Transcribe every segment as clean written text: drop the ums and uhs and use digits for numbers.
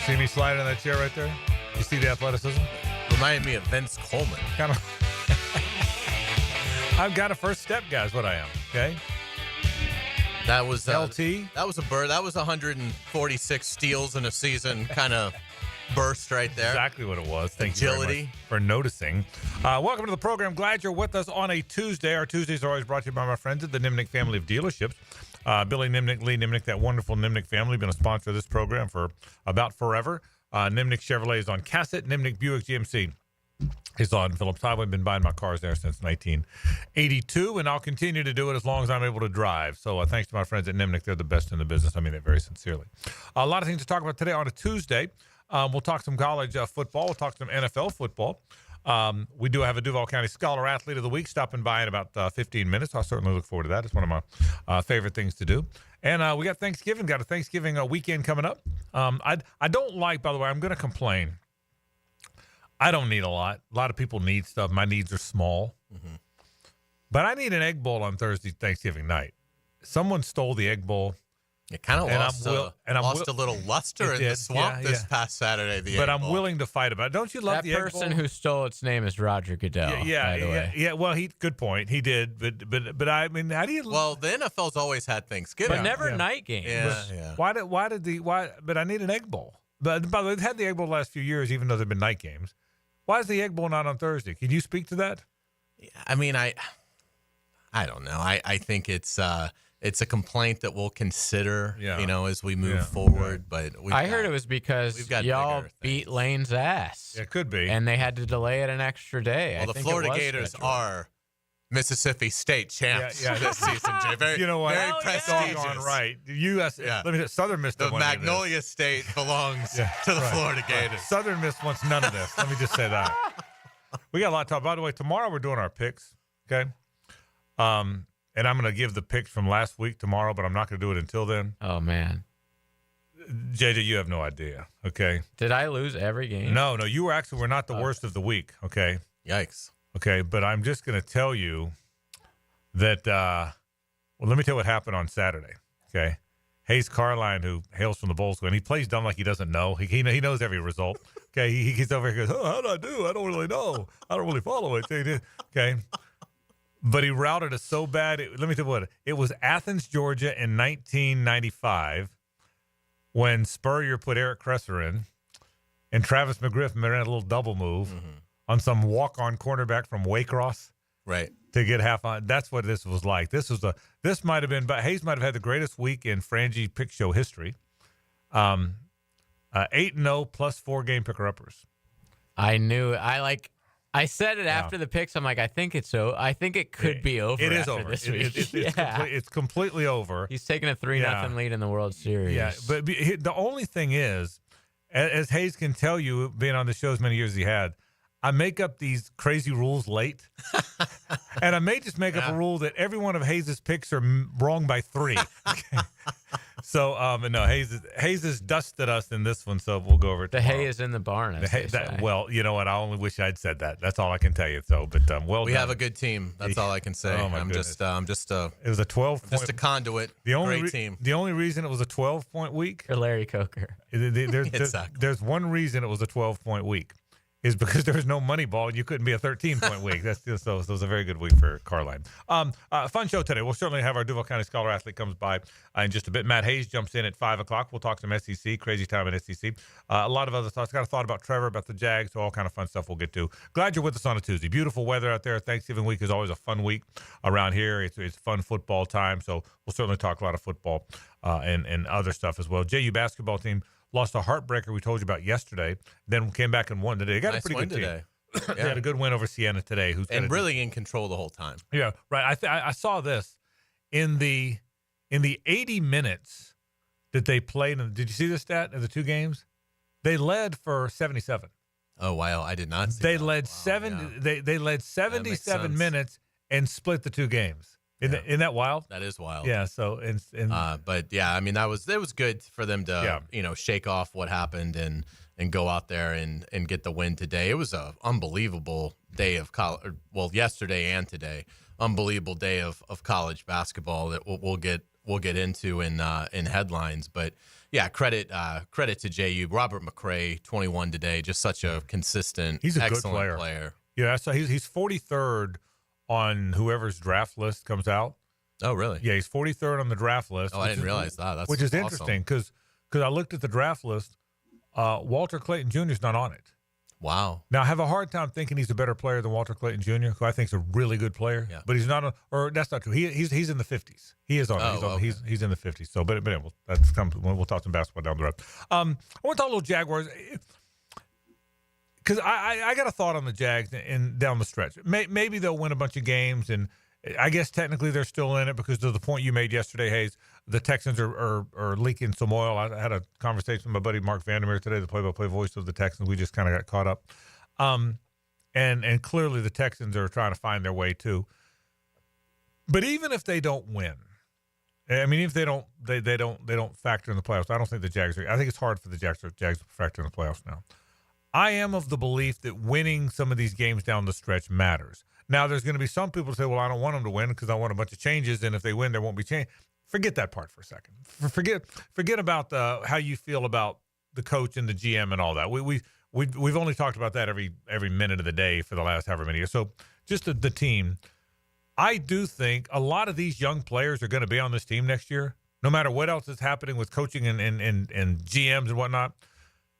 See me sliding in that chair right there? You see the athleticism? Reminded me of Vince Coleman. Kind of. I've got a first step guy is what I am, okay? That was LT. That was a bird. That was 146 steals in a season kind of burst right there. Exactly what it was. Thank you Agility. very much for noticing. Welcome to the program. Glad you're with us on a Tuesday. Our Tuesdays are always brought to you by my friends at the Nimnick family of dealerships. Billy Nimnick, Lee Nimnick, that wonderful Nimnick family, been a sponsor of this program for about forever. Nimnick Chevrolet is on Cassett. Nimnick Buick GMC is on Phillips Highway. Been buying my cars there since 1982, and I'll continue to do it as long as I'm able to drive. So thanks to my friends at Nimnick. They're the best in the business. I mean it very sincerely. A lot of things to talk about today on a Tuesday. We'll talk some college football. We'll talk some NFL football. We do have a Duval County Scholar Athlete of the Week stopping by in about 15 minutes. I'll certainly look forward to that. It's one of my favorite things to do. And we got Thanksgiving. Got a Thanksgiving weekend coming up. I don't like, by the way, I'm going to complain. I don't need a lot. A lot of people need stuff. My needs are small. Mm-hmm. But I need an egg bowl on Thursday, Thanksgiving night. Someone stole the egg bowl. It kind of lost a little luster in the swamp this past Saturday. But I'm willing to fight about it. Don't you love the egg bowl? That person who stole its name is Roger Goodell. Yeah. Well, good point. He did, but I mean, how do you? Well, the NFL's always had Thanksgiving, but never night games. Yeah. Why? But I need an egg bowl. But by the way, they've had the egg bowl the last few years, even though they've been night games. Why is the egg bowl not on Thursday? Can you speak to that? I mean, I don't know. I think it's a complaint that we'll consider, as we move forward. But I heard it was because y'all beat Lane's ass. It could be. And they had to delay it an extra day. Well, the Florida Gators are Mississippi State champs this season, Jay. Very, you know what? Very prestigious. Right. U.S. Let me say, Southern Miss. The Magnolia State belongs to the Florida Gators. Southern Miss wants none of this. Let me just say that. We got a lot to talk. By the way, tomorrow we're doing our picks. Okay. And I'm going to give the picks from last week tomorrow, but I'm not going to do it until then. Oh, man. JJ, you have no idea, okay? Did I lose every game? No, you were not the worst of the week, okay? Yikes. Okay, but I'm just going to tell you that, let me tell you what happened on Saturday, okay? Hays Carlyon, who hails from the bowl school, and he plays dumb like he doesn't know. He knows every result, okay? He gets over here and goes, how did I do? I don't really know. I don't really follow it, okay? But he routed us so bad. Let me tell you what. It was Athens, Georgia in 1995 when Spurrier put Eric Kresser in and Travis McGriff ran a little double move on some walk-on cornerback from Waycross. Right. To get half on. That's what this was like. This might have been, but Hays might have had the greatest week in Frangie Pick Show history. 8-0 plus 4 game picker-uppers. I knew. I said it after the picks. I'm like, I think it could be over. It is after over. This week. It's completely over. He's taking a 3-0 lead in the World Series. Yeah, but the only thing is, as Hays can tell you, being on the show as many years as he had, I make up these crazy rules late, and I may just make up a rule that every one of Hays' picks are wrong by 3. Okay. So, no, Hays has dusted us in this one, so we'll go over it tomorrow. The hay is in the barn, well, you know what? I only wish I'd said that. That's all I can tell you. So, but we have a good team. That's all I can say. Oh, I'm just it was a 12-point. Just a conduit. Great team. The only reason it was a 12-point week. For Larry Coker. There's one reason it was a 12-point week. Is because there was no money ball and you couldn't be a 13-point week. That's just, so it was a very good week for Carlyon. Fun show today. We'll certainly have our Duval County Scholar Athlete comes by in just a bit. Matt Hays jumps in at 5 o'clock. We'll talk some SEC, crazy time in SEC. A lot of other thoughts. Got a thought about Trevor, about the Jags, so all kind of fun stuff we'll get to. Glad you're with us on a Tuesday. Beautiful weather out there. Thanksgiving week is always a fun week around here. It's fun football time, so we'll certainly talk a lot of football and other stuff as well. JU basketball team lost a heartbreaker we told you about yesterday, then came back and won today. They got a pretty good team. Today. They had a good win over Siena today. And really in control the whole time. Yeah, right. I saw this in the 80 minutes that they played. Did you see the stat of the 2 games? They led for 77. Oh wow, I did not see they that. led They led 77 minutes and split the 2 games. Isn't that wild? That is wild. Yeah. So, but yeah, I mean, it was good for them to, shake off what happened and go out there and get the win today. It was an unbelievable day of college. Well, yesterday and today, unbelievable day of college basketball that we'll get into in headlines. But Yeah, credit to JU. Robert McCray, 21 today, just such a consistent, he's a excellent good player. Yeah, so he's 43rd on whoever's draft list comes out. Oh, really? Yeah, he's 43rd on the draft list. Oh, I didn't realize that. That's which is awesome. interesting because I looked at the draft list. Walter Clayton Jr. is not on it. Wow. Now, I have a hard time thinking he's a better player than Walter Clayton Jr., who I think is a really good player. Yeah. But he's not or that's not true. He's in the 50s. He is on it. Okay. He's in the 50s. So, but we'll talk some basketball down the road. I want to talk a little Jaguars because I got a thought on the Jags and down the stretch. Maybe they'll win a bunch of games, and I guess technically they're still in it because of the point you made yesterday, Hays. The Texans are leaking some oil. I had a conversation with my buddy Mark Vandermeer today, the play-by-play voice of the Texans. We just kind of got caught up, and clearly the Texans are trying to find their way too. But even if they don't win, I mean, if they don't factor in the playoffs, I don't think the Jags are. I think it's hard for the Jags to factor in the playoffs now. I am of the belief that winning some of these games down the stretch matters. Now, there's going to be some people who say, well, I don't want them to win because I want a bunch of changes, and if they win, there won't be change. Forget that part for a second. Forget about how you feel about the coach and the GM and all that. We've only talked about that every minute of the day for the last however many years. So just the team. I do think a lot of these young players are going to be on this team next year, no matter what else is happening with coaching and GMs and whatnot.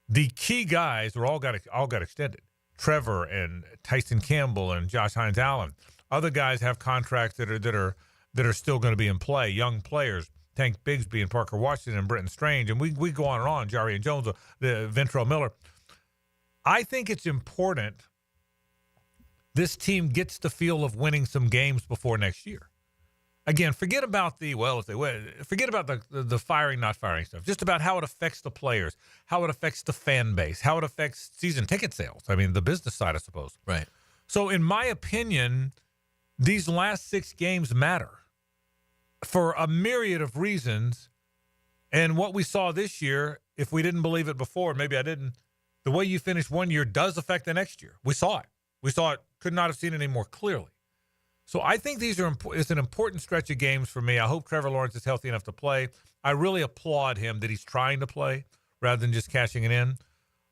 The key guys all got extended. Trevor and Tyson Campbell and Josh Hines-Allen. Other guys have contracts that are still going to be in play. Young players, Tank Bigsby and Parker Washington and Brenton Strange, and we go on and on. Jarian Jones, Ventrell Miller. I think it's important this team gets the feel of winning some games before next year. Again, forget about if they win, forget about the firing, not firing stuff. Just about how it affects the players, how it affects the fan base, how it affects season ticket sales. I mean, the business side, I suppose. Right. So, in my opinion, these last 6 games matter for a myriad of reasons. And what we saw this year, if we didn't believe it before, maybe I didn't, the way you finish one year does affect the next year. We saw it. Could not have seen it any more clearly. So I think it's an important stretch of games for me. I hope Trevor Lawrence is healthy enough to play. I really applaud him that he's trying to play rather than just cashing it in.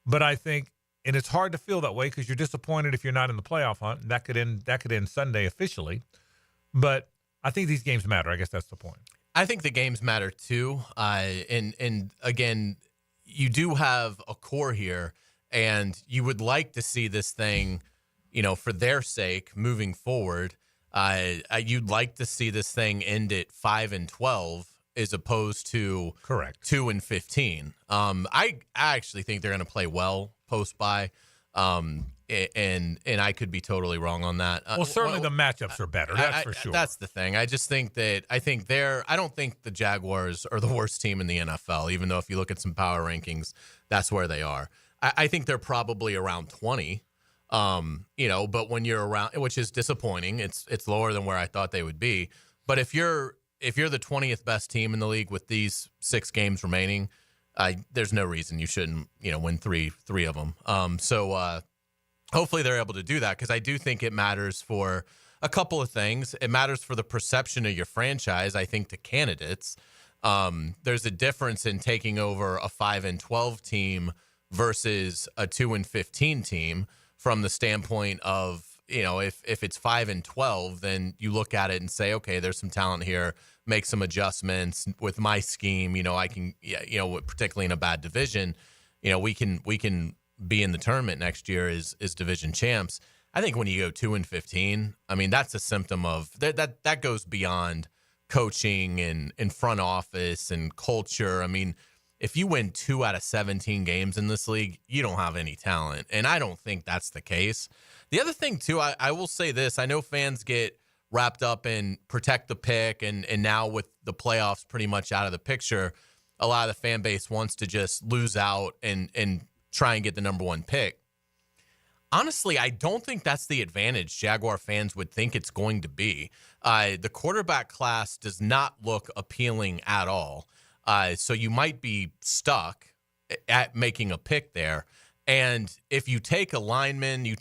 But I think, and it's hard to feel that way because you're disappointed if you're not in the playoff hunt. And that could end Sunday officially. But I think these games matter. I guess that's the point. I think the games matter too. And again, you do have a core here, and you would like to see this thing, for their sake moving forward. You'd like to see this thing end at 5-12 as opposed to correct 2-15. I actually think they're going to play well post bye, and I could be totally wrong on that. Well, certainly the matchups are better. That's for sure. That's the thing. I just think that I don't think the Jaguars are the worst team in the NFL. Even though if you look at some power rankings, that's where they are. I think they're probably around 20. But when you're around, which is disappointing, it's lower than where I thought they would be. But if you're the 20th best team in the league with these 6 games remaining, there's no reason you shouldn't, win three of them. So hopefully they're able to do that, because I do think it matters for a couple of things. It matters for the perception of your franchise, I think, to candidates. There's a difference in taking over a 5-12 team versus a 2-15 team. From the standpoint of, if it's 5-12, then you look at it and say, okay, there's some talent here, make some adjustments with my scheme. I can, particularly in a bad division, we can be in the tournament next year as division champs. I think when you go 2-15, I mean, that's a symptom of that goes beyond coaching and front office and culture. I mean, if you win 2 out of 17 games in this league, you don't have any talent. And I don't think that's the case. The other thing, too, I will say this. I know fans get wrapped up in protect the pick, and now with the playoffs pretty much out of the picture, a lot of the fan base wants to just lose out and try and get the number 1 pick. Honestly, I don't think that's the advantage Jaguar fans would think it's going to be. The quarterback class does not look appealing at all. So you might be stuck at making a pick there. And if you take a lineman,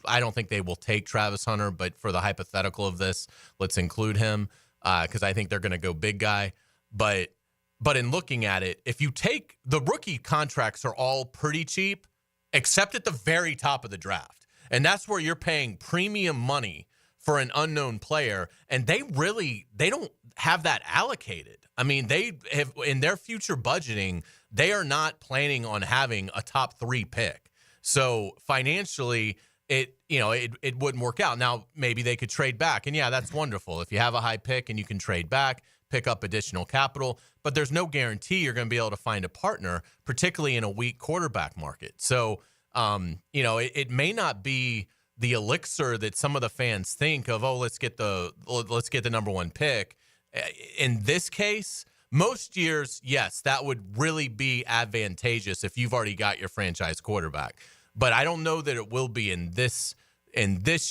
I don't think they will take Travis Hunter, but for the hypothetical of this, let's include him because I think they're going to go big guy. But But in looking at it, if you take the rookie contracts are all pretty cheap, except at the very top of the draft. And that's where you're paying premium money for an unknown player. And they don't have that allocated. I mean, they have in their future budgeting, they are not planning on having a top 3 pick. So financially, it wouldn't work out. Now, maybe they could trade back. And yeah, that's wonderful. If you have a high pick and you can trade back, pick up additional capital, but there's no guarantee you're going to be able to find a partner, particularly in a weak quarterback market. So, it may not be the elixir that some of the fans think of, let's get the number 1 pick. In this case, most years, yes, that would really be advantageous if you've already got your franchise quarterback. But I don't know that it will be in this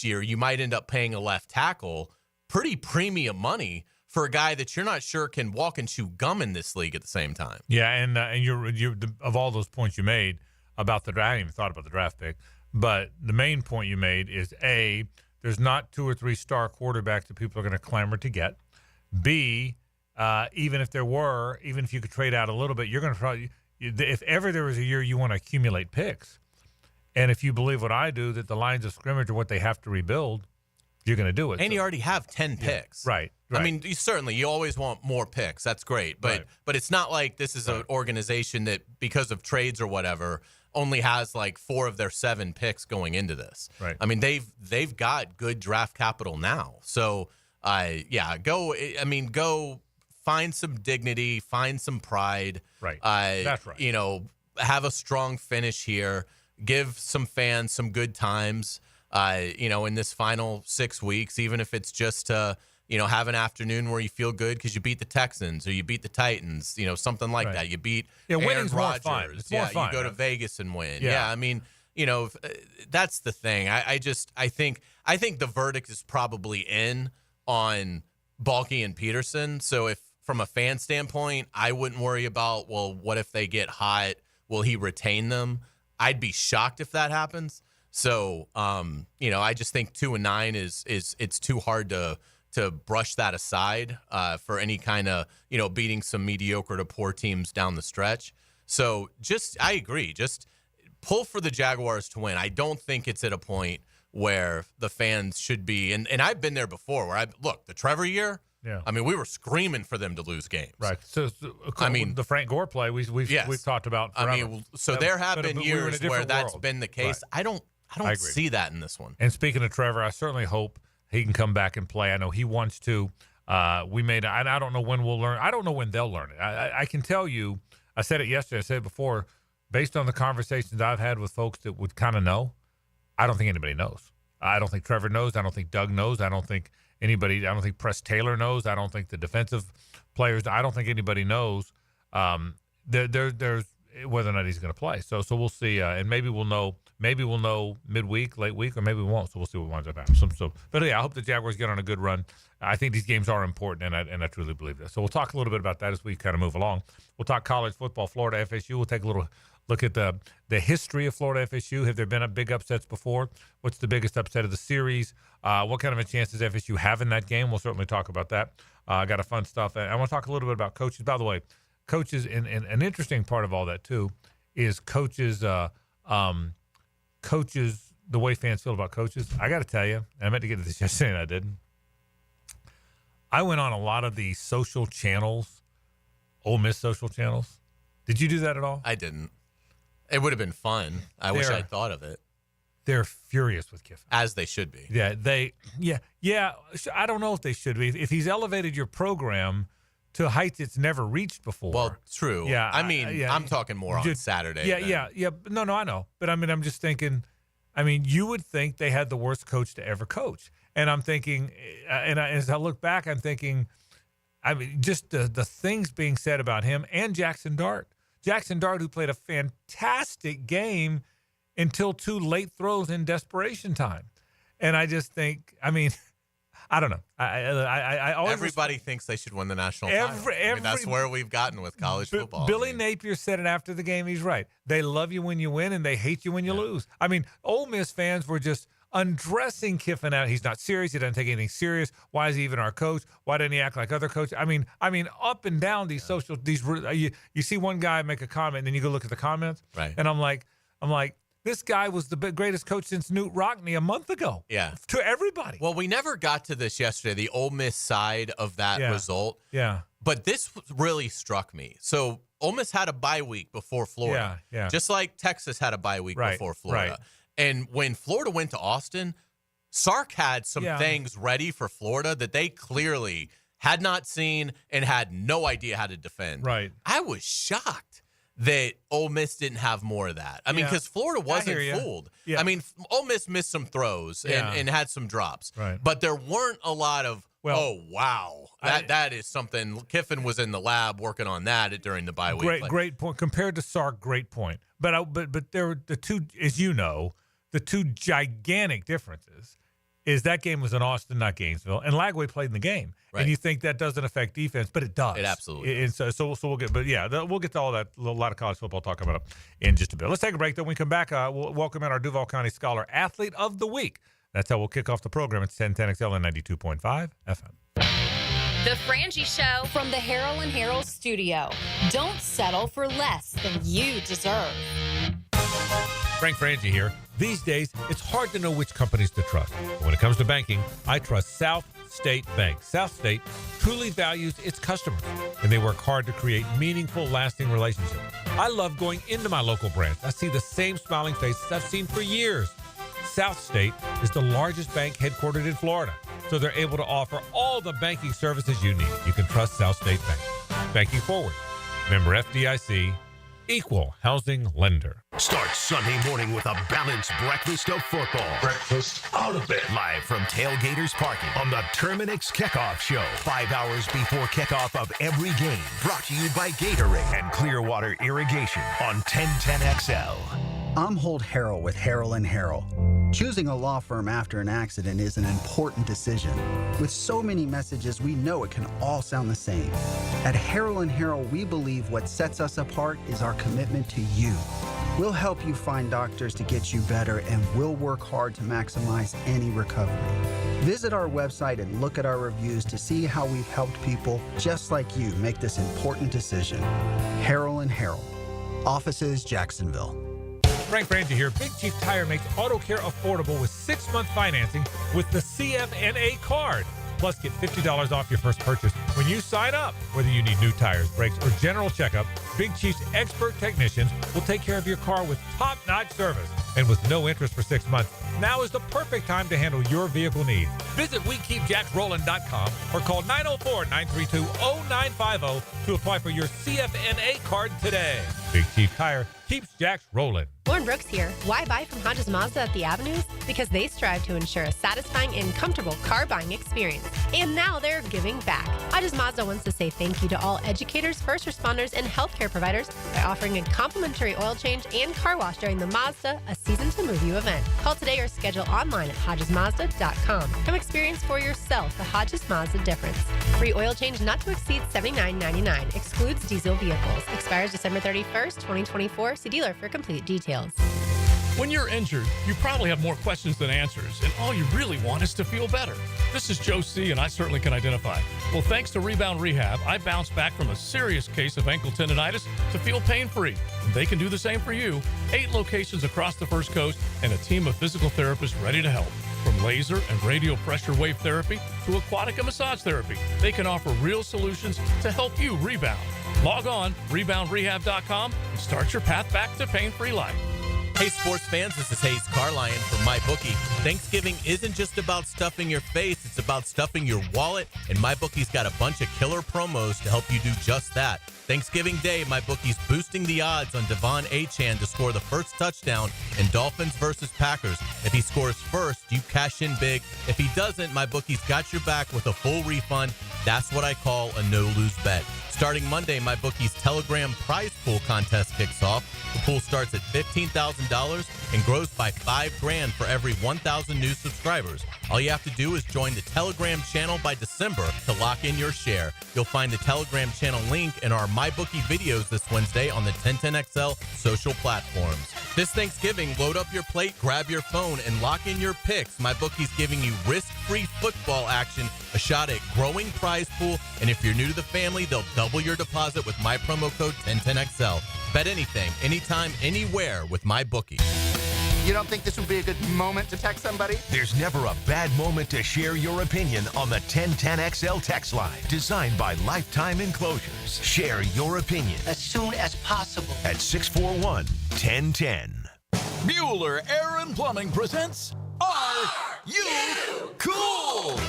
year. You might end up paying a left tackle pretty premium money for a guy that you're not sure can walk and chew gum in this league at the same time. Yeah, and you're of all those points you made about the draft, I hadn't even thought about the draft pick, but the main point you made is A, there's not 2 or 3 star quarterbacks that people are going to clamor to get. B, even if there were, even if you could trade out a little bit, you're going to probably, if ever there was a year you want to accumulate picks, and if you believe what I do, that the lines of scrimmage are what they have to rebuild, you're going to do it. And you already have 10 picks. Right. I mean, you always want more picks. That's great. But it's not like this is an organization that, because of trades or whatever, only has like 4 of their 7 picks going into this. Right. I mean, they've got good draft capital now. So, go find some dignity, find some pride. Right. That's right. Have a strong finish here. Give some fans some good times. In this final 6 weeks, even if it's just to, have an afternoon where you feel good because you beat the Texans or you beat the Titans, something like that. You beat Aaron Rodgers. It's more fun. You go to Vegas and win. Yeah. I mean, that's the thing. I think the verdict is probably in on Balky and Peterson. So if from a fan standpoint, I wouldn't worry about, well, what if they get hot? Will he retain them? I'd be shocked if that happens. So, I just think 2-9 is it's too hard to brush that aside for any kind of, beating some mediocre to poor teams down the stretch. So I agree. Just pull for the Jaguars to win. I don't think it's at a point where the fans should be. And I've been there before where the Trevor year. Yeah. I mean, we were screaming for them to lose games. Right. So the Frank Gore play we've talked about forever. I mean, so there have been years where that's been the case. Right. I don't see that in this one. And speaking of Trevor, I certainly hope he can come back and play. I know he wants to. I don't know when we'll learn. I don't know when they'll learn it. I can tell you, I said it yesterday, I said it before, based on the conversations I've had with folks that would kind of know, I don't think anybody knows. I don't think Trevor knows. I don't think Doug knows. I don't think Press Taylor knows. I don't think the defensive players, I don't think anybody knows there's whether or not he's going to play. So we'll see. And maybe we'll know midweek, late week, or maybe we won't. So we'll see what winds up happening. But yeah, I hope the Jaguars get on a good run. I think these games are important, and I truly believe that. So we'll talk a little bit about that as we kind of move along. We'll talk college football, Florida, FSU. We'll take a little look at the history of Florida FSU. Have there been big upsets before? What's the biggest upset of the series? What kind of a chance does FSU have in that game? We'll certainly talk about that. Got a fun stuff. I want to talk a little bit about coaches. By the way, coaches, and an interesting part of all that too is coaches. Coaches, the way fans feel about coaches. I got to tell you, I meant to get to this yesterday and I didn't. I went on a lot of the social channels, Ole Miss social channels. Did you do that at all? I didn't. It would have been fun. I wish I'd thought of it. They're furious with Kiffin. As they should be. Yeah. I don't know if they should be. If he's elevated your program to heights it's never reached before. Well, true. Yeah. I'm talking more on Saturday. Yeah. No, I know. But I'm just thinking, you would think they had the worst coach to ever coach. And I'm thinking, as I look back, I'm thinking, just the things being said about him and Jackson Dart. Jackson Dart, who played a fantastic game until 2 late throws in desperation time. And I just think, I don't know. I always everybody thinks they should win the national title. That's where we've gotten with college football. Billy Napier said it after the game. He's right. They love you when you win, and they hate you when you lose. Ole Miss fans were just undressing Kiffin out. He's not serious. He doesn't take anything serious. Why is he even our coach? Why doesn't he act like other coaches? I mean, up and down these social, you see one guy make a comment, and then you go look at the comments, right? And I'm like, this guy was the greatest coach since Newt Rockne a month ago. Yeah. To everybody. Well, we never got to this yesterday, the Ole Miss side of that result. Yeah. But this really struck me. So Ole Miss had a bye week before Florida. Yeah. Just like Texas had a bye week before Florida. Right. And when Florida went to Austin, Sark had some things ready for Florida that they clearly had not seen and had no idea how to defend. Right. I was shocked that Ole Miss didn't have more of that. I mean, because Florida wasn't fooled. Yeah. I mean, Ole Miss missed some throws and had some drops. Right. But there weren't a lot of, oh, wow. That is something. Kiffin was in the lab working on that during the bye week. Great point. Compared to Sark, great point. But there were the two, as you know, the two gigantic differences is that game was in Austin, not Gainesville, and Lagway played in the game. Right. And you think that doesn't affect defense, but it does. It absolutely does. And so we'll get, but yeah, we'll get to all that, a lot of college football talk about it in just a bit. Let's take a break. Then when we come back, we'll welcome in our Duval County Scholar Athlete of the Week. That's how we'll kick off the program. It's 1010XL and 92.5 FM. The Frangie Show from the Harold and Harold studio. Don't settle for less than you deserve. Frank Frangie here. These days, it's hard to know which companies to trust. But when it comes to banking, I trust South State Bank. South State truly values its customers, and they work hard to create meaningful, lasting relationships. I love going into my local branch. I see the same smiling faces I've seen for years. South State is the largest bank headquartered in Florida, so they're able to offer all the banking services you need. You can trust South State Bank. Banking forward. Member FDIC. Equal housing lender. Start Sunday morning with a balanced breakfast of football. Breakfast out of bed. Live from Tailgaters Parking on the Terminix Kickoff Show. 5 hours before kickoff of every game. Brought to you by Gatorade and Clearwater Irrigation on 1010XL. I'm Holt Harrell with Harrell & Harrell. Choosing a law firm after an accident is an important decision. With so many messages, we know it can all sound the same. At Harrell & Harrell, we believe what sets us apart is our commitment to you. We'll help you find doctors to get you better, and we'll work hard to maximize any recovery. Visit our website and look at our reviews to see how we've helped people just like you make this important decision. Harrell & Harrell. Offices, Jacksonville. Frank Frangie here. Big Chief Tire makes auto care affordable with 6-month financing with the CFNA card. Plus, get $50 off your first purchase when you sign up. Whether you need new tires, brakes, or general checkup, Big Chief's expert technicians will take care of your car with top-notch service. And with no interest for 6 months, now is the perfect time to handle your vehicle needs. Visit WeKeepJacksRollin.com or call 904-932-0950 to apply for your CFNA card today. Big Chief Tire keeps Jacks rolling. Lauren Brooks here. Why buy from Hodges Mazda at the Avenues? Because they strive to ensure a satisfying and comfortable car buying experience. And now they're giving back. Hodges Mazda wants to say thank you to all educators, first responders, and healthcare providers by offering a complimentary oil change and car wash during the Mazda A Season to Move You event. Call today or schedule online at HodgesMazda.com. Come experience for yourself the Hodges Mazda difference. Free oil change not to exceed $79.99. Excludes diesel vehicles. Expires December 31st, 2024. See dealer for complete details. When you're injured, you probably have more questions than answers, and all you really want is to feel better. This is Joe C., and I certainly can identify. Well, thanks to Rebound Rehab, I bounced back from a serious case of ankle tendonitis to feel pain-free. And they can do the same for you. 8 locations across the First Coast and a team of physical therapists ready to help. From laser and radio pressure wave therapy to aquatic and massage therapy, they can offer real solutions to help you rebound. Log on, reboundrehab.com, and start your path back to pain-free life. Hey, sports fans, this is Hays Carlyon from MyBookie. Thanksgiving isn't just about stuffing your face, it's about stuffing your wallet, and MyBookie's got a bunch of killer promos to help you do just that. Thanksgiving Day, MyBookie's boosting the odds on Devon Achane to score the first touchdown in Dolphins versus Packers. If he scores first, you cash in big. If he doesn't, MyBookie's got your back with a full refund. That's what I call a no-lose bet. Starting Monday, MyBookie's Telegram prize pool contest kicks off. The pool starts at $15,000 $1,000 and grows by $5,000 for every 1,000 new subscribers. All you have to do is join the Telegram channel by December to lock in your share. You'll find the Telegram channel link in our MyBookie videos this Wednesday on the 1010XL social platforms. This Thanksgiving, load up your plate, grab your phone, and lock in your picks. MyBookie's giving you risk-free football action, a shot at growing prize pool, and if you're new to the family, they'll double your deposit with my promo code 1010XL. Bet anything, anytime, anywhere with MyBookie. You don't think this would be a good moment to text somebody? There's never a bad moment to share your opinion on the 1010XL text line. Designed by Lifetime Enclosures. Share your opinion as soon as possible at 641-1010. Bueller Air and Plumbing presents Are You Cool?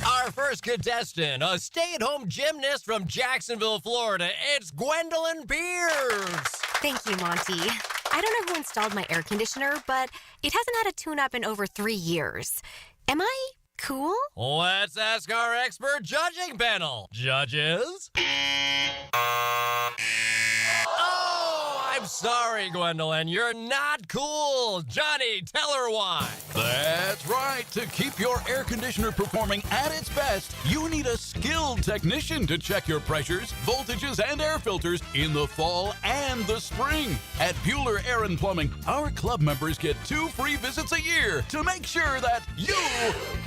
Our first contestant, a stay-at-home gymnast from Jacksonville, Florida. It's Gwendolyn Pierce. Thank you, Monty. I don't know who installed my air conditioner, but it hasn't had a tune-up in over 3 years. Am I cool? Let's ask our expert judging panel. Judges? I'm sorry, Gwendolyn. You're not cool. Johnny, tell her why. That's right. To keep your air conditioner performing at its best, you need a skilled technician to check your pressures, voltages, and air filters in the fall and the spring. At Bueller Air and Plumbing, our club members get 2 free visits a year to make sure that you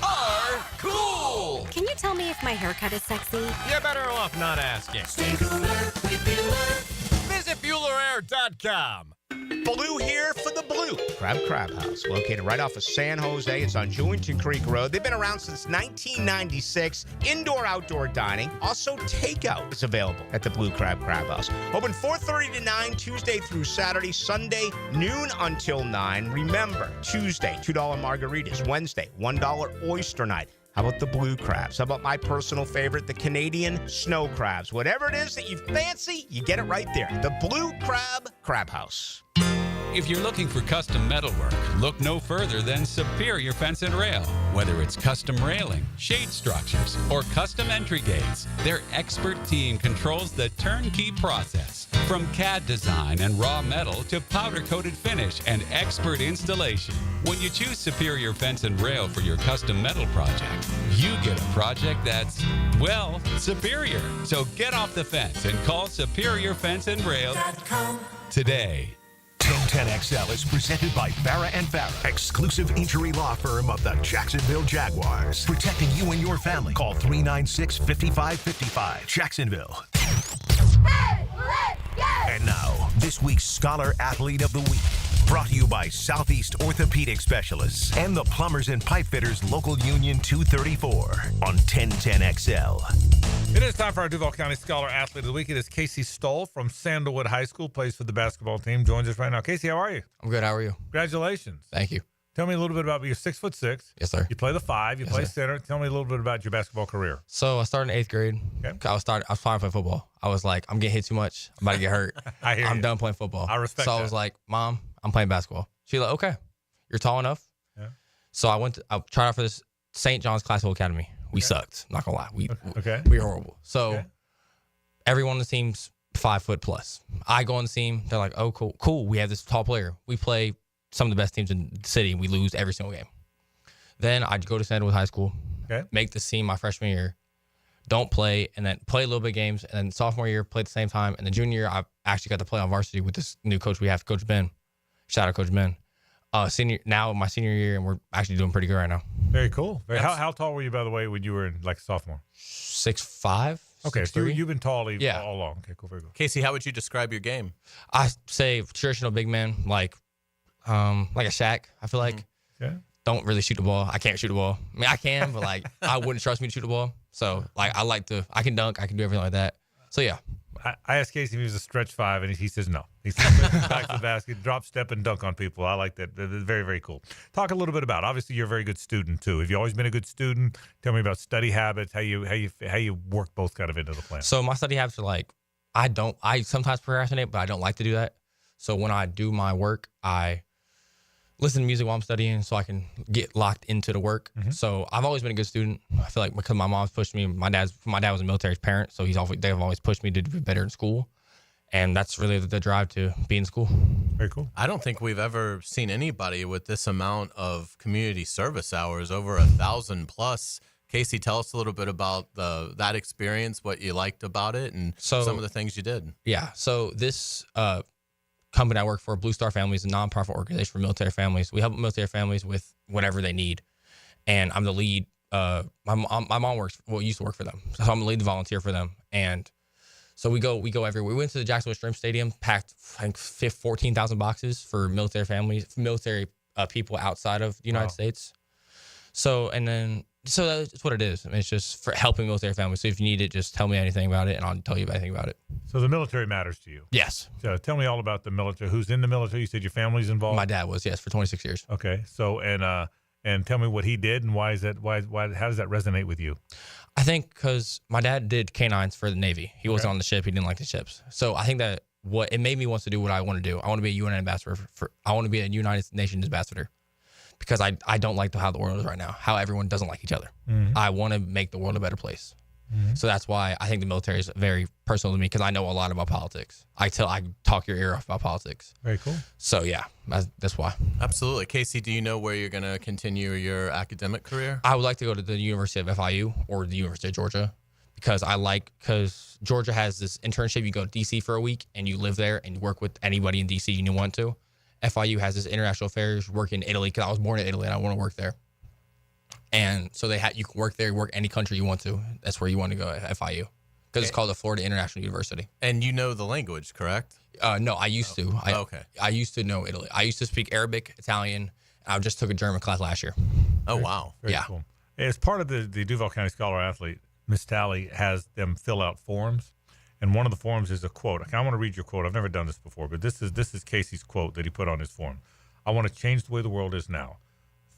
are cool. Can you tell me if my haircut is sexy? You're better off not asking. Stay cooler with Bueller. Visit BuellerAir.com. Blue here for the Blue Crab House, located right off of San Jose. It's on Jewington Creek Road. They've been around since 1996. Indoor-outdoor dining. Also, takeout is available at the Blue Crab House. Open 4:30 to 9, Tuesday through Saturday. Sunday, noon until 9. Remember, Tuesday, $2 margaritas. Wednesday, $1 oyster night. How about the blue crabs? How about my personal favorite, the Canadian snow crabs? Whatever it is that you fancy, you get it right there. The Blue Crab House. If you're looking for custom metalwork, look no further than Superior Fence and Rail. Whether it's custom railing, shade structures, or custom entry gates, their expert team controls the turnkey process. From CAD design and raw metal to powder-coated finish and expert installation. When you choose Superior Fence and Rail for your custom metal project, you get a project that's, well, superior. So get off the fence and call Superior Fence and Rail today. 1010XL is presented by Farah & Farah, exclusive injury law firm of the Jacksonville Jaguars. Protecting you and your family. Call 396-5555. Jacksonville. Hey, let's go! And now, this week's Scholar Athlete of the Week. Brought to you by Southeast Orthopedic Specialists and the Plumbers and Pipe Fitters Local Union 234 on 1010XL. It is time for our Duval County Scholar Athlete of the Week. It is Casey Stoll from Sandalwood High School, plays for the basketball team, joins us right now. Casey, how are you? I'm good. How are you? Congratulations. Thank you. Tell me a little bit about, you're 6'6". Yes, sir. You play the 5, you play center. Tell me a little bit about your basketball career. So I started in 8th grade. Okay. I was trying to play football. I was like, I'm getting hit too much. I'm about to get hurt. I'm done playing football. I respect that. So I was like, Mom, I'm playing basketball. She's like, okay, you're tall enough. Yeah. So I tried out for this St. John's Classical Academy. We sucked. Not gonna lie. We were horrible. So everyone on the team's 5 foot plus. I go on the team. They're like, oh, cool. We have this tall player. We play some of the best teams in the city. We lose every single game. Then I go to Sandalwood High School, make the team my freshman year, don't play, and then play a little bit of games. And then sophomore year, play at the same time. And the junior year, I actually got to play on varsity with this new coach we have, Coach Ben. Shout out Coach Ben. My senior year, and we're actually doing pretty good right now. Very cool. How tall were you, by the way, when you were in like a sophomore? 6'5". Okay, 6'3". So you've been tall all along. Okay, cool, very cool. Casey, how would you describe your game? I say traditional big man, like a Shaq. I feel like don't really shoot the ball. I can't shoot the ball. I mean, I can, but like I wouldn't trust me to shoot the ball. So like I can dunk. I can do everything like that. So yeah. I asked Casey if he was a stretch 5, and he says no. He says back to the basket, drop, step, and dunk on people. I like that. That's very, very cool. Talk a little bit about, obviously, you're a very good student, too. Have you always been a good student? Tell me about study habits, how you work both kind of into the plan. So my study habits are like, I sometimes procrastinate, but I don't like to do that. So when I do my work, I listen to music while I'm studying so I can get locked into the work. Mm-hmm. So I've always been a good student. I feel like because my mom's pushed me. My dad was a military parent, so they've always pushed me to do better in school. And that's really the drive to be in school. Very cool. I don't think we've ever seen anybody with this amount of community service hours, over 1,000 plus. Casey, tell us a little bit about that experience, what you liked about it, and some of the things you did. Yeah. So this company I work for, Blue Star Family, is a nonprofit organization for military families. We help military families with whatever they need. And I'm the lead. My mom used to work for them. So I'm the lead volunteer for them. And so we go everywhere. We went to the Jacksonville Shrimp Stadium, packed, I think, 14,000 boxes for military families, military people outside of the United States. So that's what it is. I mean, it's just for helping military families. So if you need it, just tell me anything about it, and I'll tell you anything about it. So the military matters to you? Yes. So tell me all about the military. Who's in the military? You said your family's involved? My dad was, yes, for 26 years. Okay. So, and tell me what he did, and why how does that resonate with you? I think because my dad did canines for the Navy. He wasn't on the ship. He didn't like the ships. So I think that what it made me want to do what I want to do. I want to be a UN ambassador I want to be a United Nations ambassador, because I don't like how the world is right now, how everyone doesn't like each other. Mm-hmm. I want to make the world a better place. Mm-hmm. So that's why I think the military is very personal to me, because I know a lot about politics. I talk your ear off about politics. Very cool. So yeah, that's why. Absolutely. Casey, do you know where you're going to continue your academic career? I would like to go to the University of FIU or the University of Georgia, because Georgia has this internship. You go to DC for a week and you live there and you work with anybody in DC you want to. FIU has this international affairs, work in Italy, because I was born in Italy and I want to work there. And so you can work there, work any country you want to. That's where you want to go at FIU, because it's called the Florida International University. And you know the language, correct? No, I used to. Okay. I used to know Italy. I used to speak Arabic, Italian. I just took a German class last year. Oh, wow. Very cool. As part of the Duval County Scholar Athlete, Miss Talley has them fill out forms. And one of the forms is a quote. I want to read your quote. I've never done this before, but this is Casey's quote that he put on his form. I want to change the way the world is now.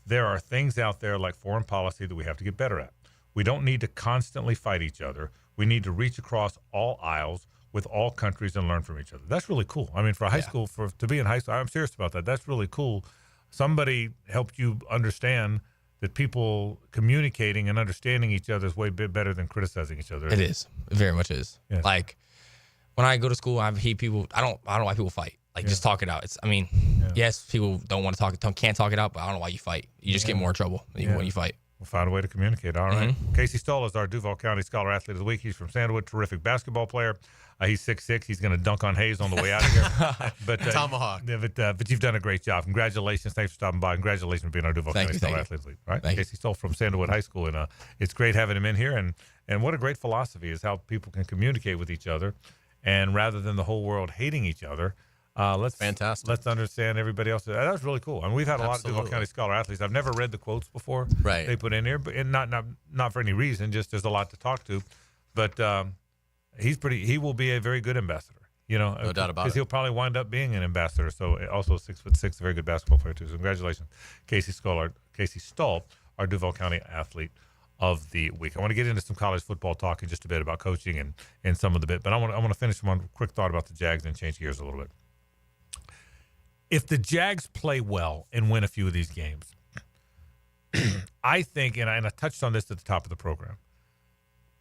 There are things out there like foreign policy that we have to get better at. We don't need to constantly fight each other. We need to reach across all aisles with all countries and learn from each other. That's really cool. I mean, for high school, to be in high school, I'm serious about that. That's really cool. Somebody helped you understand that people communicating and understanding each other is way better than criticizing each other. It is. It very much is. Yes. Like when I go to school, I hate people. I don't know why people fight. Like just talk it out. Yes, people don't want to can't talk it out, but I don't know why you fight. You just get more trouble when you fight. We'll find a way to communicate. All right. Mm-hmm. Casey Stoll is our Duval County Scholar Athlete of the Week. He's from Sandwood, terrific basketball player. He's 6'6". He's going to dunk on Hays on the way out of here. But Tomahawk. But you've done a great job. Congratulations. Thanks for stopping by. Congratulations for being our Duval County Scholar Athlete of the Week. All right. Casey Stoll from Sandwood High School. And it's great having him in here. And what a great philosophy is how people can communicate with each other. And rather than the whole world hating each other, fantastic. Let's understand everybody else. That was really cool. I mean, we've had a lot of Duval County Scholar Athletes. I've never read the quotes before. Right. They put in here, but not for any reason. Just there's a lot to talk to. But he will be a very good ambassador. No doubt about it. Because he'll probably wind up being an ambassador. So also 6'6", a very good basketball player too. So congratulations, Casey Stoll, our Duval County Athlete of the Week. I want to get into some college football talk in just a bit about coaching and some of the bit. But I want to finish one quick thought about the Jags and change gears a little bit. If the Jags play well and win a few of these games, I think, and I touched on this at the top of the program,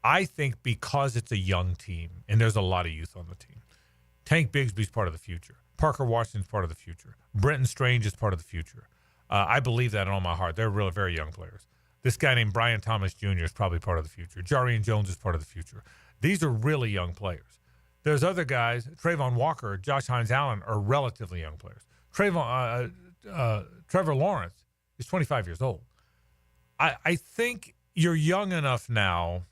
I think because it's a young team and there's a lot of youth on the team, Tank Bigsby's part of the future. Parker Washington's part of the future. Brenton Strange is part of the future. I believe that in all my heart. They're really very young players. This guy named Brian Thomas Jr. is probably part of the future. Jarian Jones is part of the future. These are really young players. There's other guys, Trayvon Walker, Josh Hines-Allen, are relatively young players. Trevor Lawrence is 25 years old. I think you're young enough now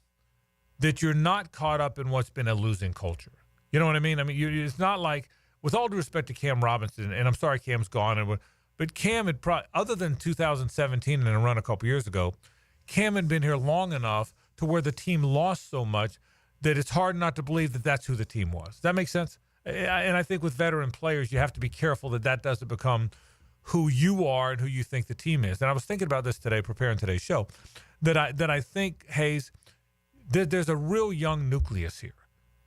that you're not caught up in what's been a losing culture. You know what I mean? I mean, it's not like, with all due respect to Cam Robinson, and I'm sorry Cam's gone, but Cam had other than 2017 and a run a couple years ago, Cam had been here long enough to where the team lost so much that it's hard not to believe that that's who the team was. Does that make sense? And I think with veteran players, you have to be careful that doesn't become who you are and who you think the team is. And I was thinking about this today, preparing today's show, that I think, Hays, there's a real young nucleus here.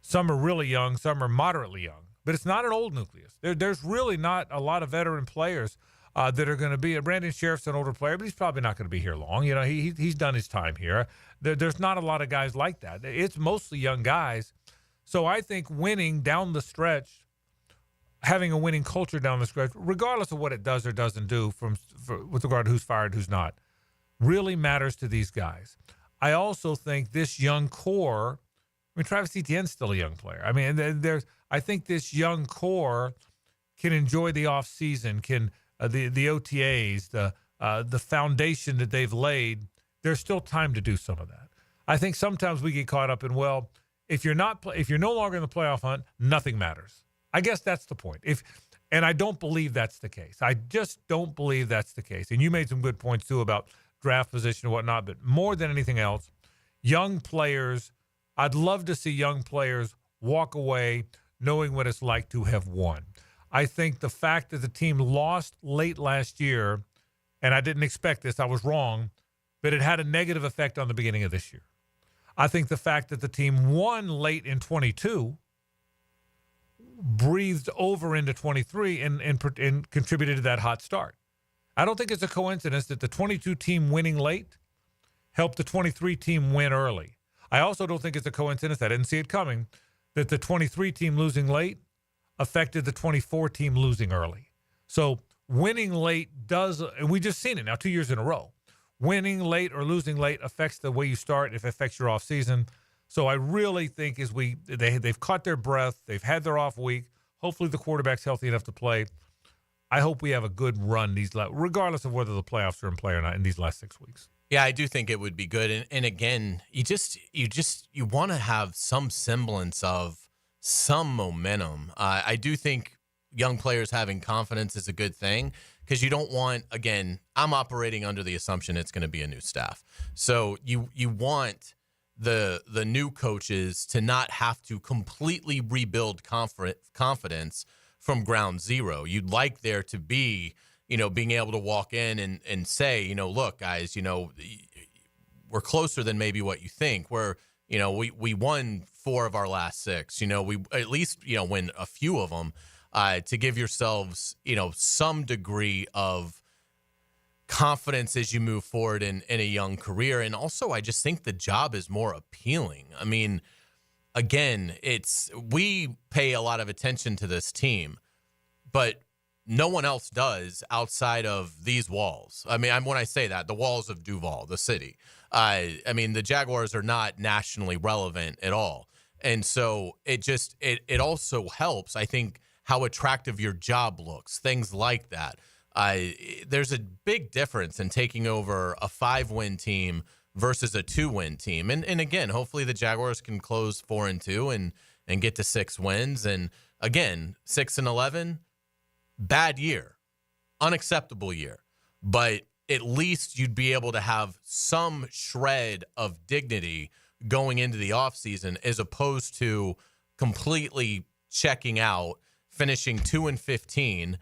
Some are really young, some are moderately young, but it's not an old nucleus. There's really not a lot of veteran players that are going to be. Brandon Sheriff's an older player, but he's probably not going to be here long. You know, he's done his time here. There's not a lot of guys like that. It's mostly young guys. So I think winning down the stretch, having a winning culture down the stretch, regardless of what it does or doesn't do with regard to who's fired, who's not, really matters to these guys. I also think this young core, Travis Etienne's still a young player. I think this young core can enjoy the offseason, the OTAs, the foundation that they've laid. There's still time to do some of that. I think sometimes we get caught up in, if you're no longer in the playoff hunt, nothing matters. I guess that's the point. And I don't believe that's the case. I just don't believe that's the case. And you made some good points too about draft position and whatnot, but more than anything else, young players, I'd love to see young players walk away knowing what it's like to have won. I think the fact that the team lost late last year, and I didn't expect this, I was wrong, but it had a negative effect on the beginning of this year. I think the fact that the team won late in 22 breathed over into 23 and contributed to that hot start. I don't think it's a coincidence that the 22 team winning late helped the 23 team win early. I also don't think it's a coincidence, I didn't see it coming, that the 23 team losing late affected the 24 team losing early. So winning late does, and we just seen it now 2 years in a row. Winning late or losing late affects the way you start, if it affects your offseason. So I really think they've caught their breath, they've had their off week. Hopefully the quarterback's healthy enough to play. I hope we have a good run regardless of whether the playoffs are in play or not in these last 6 weeks. Yeah, I do think it would be good. And again, you want to have some semblance of some momentum. I do think young players having confidence is a good thing because you don't want, again, I'm operating under the assumption it's going to be a new staff. So you want the new coaches to not have to completely rebuild confidence from ground zero. You'd like there to be, being able to walk in and say, look, guys, we're closer than maybe what you think. We won 4 of our last 6. We at least, win a few of them to give yourselves, some degree of confidence as you move forward in a young career. And also, I just think the job is more appealing. I mean, again, we pay a lot of attention to this team, but no one else does outside of these walls. I mean, when I say that, the walls of Duval, the city. The Jaguars are not nationally relevant at all. And so it also helps, I think, how attractive your job looks, things like that. There's a big difference in taking over a 5-win team versus a 2-win team. And again, hopefully the Jaguars can close 4-2 and get to 6 wins. And again, 6-11, bad year, unacceptable year. But at least you'd be able to have some shred of dignity going into the offseason as opposed to completely checking out, finishing 2-15.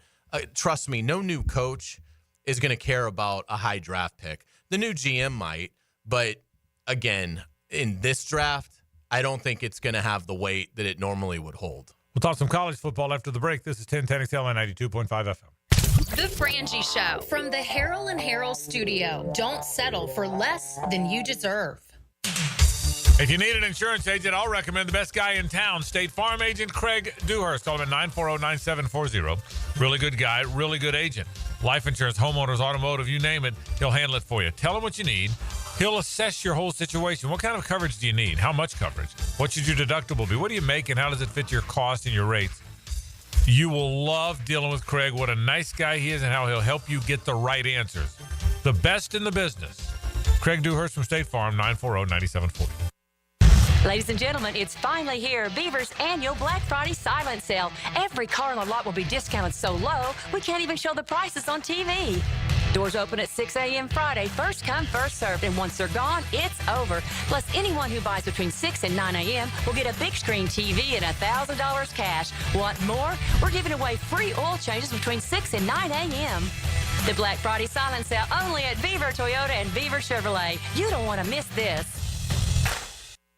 Trust me, no new coach is going to care about a high draft pick. The new GM might, but again, in this draft, I don't think it's going to have the weight that it normally would hold. We'll talk some college football after the break. This is 1010 XL 92.5 FM. The Frangie Show from the Harold and Harold studio. Don't settle for less than you deserve. If you need an insurance agent, I'll recommend the best guy in town, State Farm agent Craig Dewhurst. Call him at 940-9740. Really good guy, really good agent. Life insurance, homeowners, automotive, you name it, he'll handle it for you. Tell him what you need. He'll assess your whole situation. What kind of coverage do you need? How much coverage? What should your deductible be? What do you make and how does it fit your cost and your rates? You will love dealing with Craig. What a nice guy he is and how he'll help you get the right answers. The best in the business. Craig Dewhurst from State Farm, 940-9740. Ladies and gentlemen, it's finally here. Beaver's annual Black Friday silent sale. Every car on the lot will be discounted so low, we can't even show the prices on TV. Doors open at 6 a.m. Friday. First come, first served. And once they're gone, it's over. Plus, anyone who buys between 6 and 9 a.m. will get a big screen TV and $1,000 cash. Want more? We're giving away free oil changes between 6 and 9 a.m. The Black Friday silent sale only at Beaver Toyota and Beaver Chevrolet. You don't want to miss this.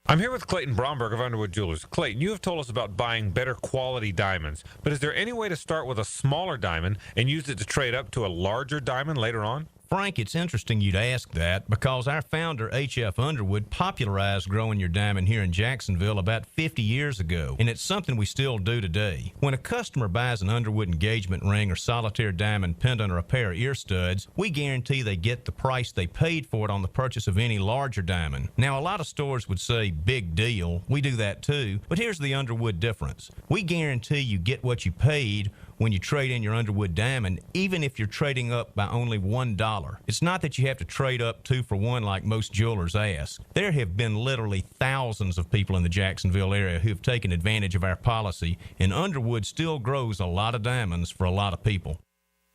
I'm here with Clayton Bromberg of Underwood Jewelers. Clayton, you have told us about buying better quality diamonds, but is there any way to start with a smaller diamond and use it to trade up to a larger diamond later on? Frank, it's interesting you'd ask that because our founder, H.F. Underwood, popularized growing your diamond here in Jacksonville about 50 years ago, and it's something we still do today. When a customer buys an Underwood engagement ring or solitaire diamond pendant or a pair of ear studs, we guarantee they get the price they paid for it on the purchase of any larger diamond. Now, a lot of stores would say, big deal. We do that too, but here's the Underwood difference. We guarantee you get what you paid when you trade in your Underwood diamond, even if you're trading up by only $1. It's not that you have to trade up 2 for 1 like most jewelers ask. There have been literally thousands of people in the Jacksonville area who have taken advantage of our policy, and Underwood still grows a lot of diamonds for a lot of people.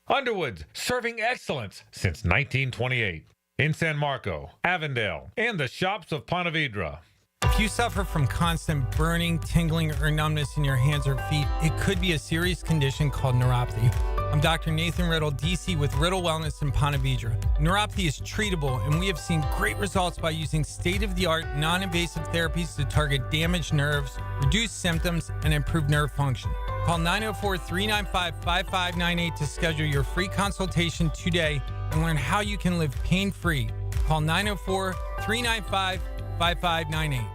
Underwood, serving excellence since 1928. In San Marco, Avondale, and the shops of Ponte Vedra. If you suffer from constant burning, tingling, or numbness in your hands or feet, it could be a serious condition called neuropathy. I'm Dr. Nathan Riddle, DC with Riddle Wellness in Ponte Vedra. Neuropathy is treatable, and we have seen great results by using state-of-the-art, non-invasive therapies to target damaged nerves, reduce symptoms, and improve nerve function. Call 904-395-5598 to schedule your free consultation today and learn how you can live pain-free. Call 904-395-5598.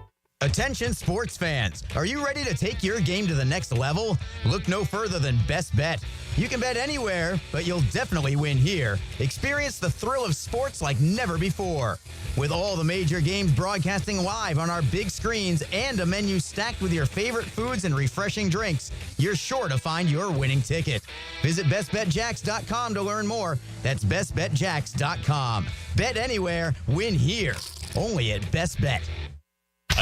Attention sports fans, are you ready to take your game to the next level? Look no further than Best Bet. You can bet anywhere, but you'll definitely win here. Experience the thrill of sports like never before. With all the major games broadcasting live on our big screens and a menu stacked with your favorite foods and refreshing drinks, you're sure to find your winning ticket. Visit bestbetjacks.com to learn more. That's bestbetjacks.com. Bet anywhere, win here. Only at Best Bet.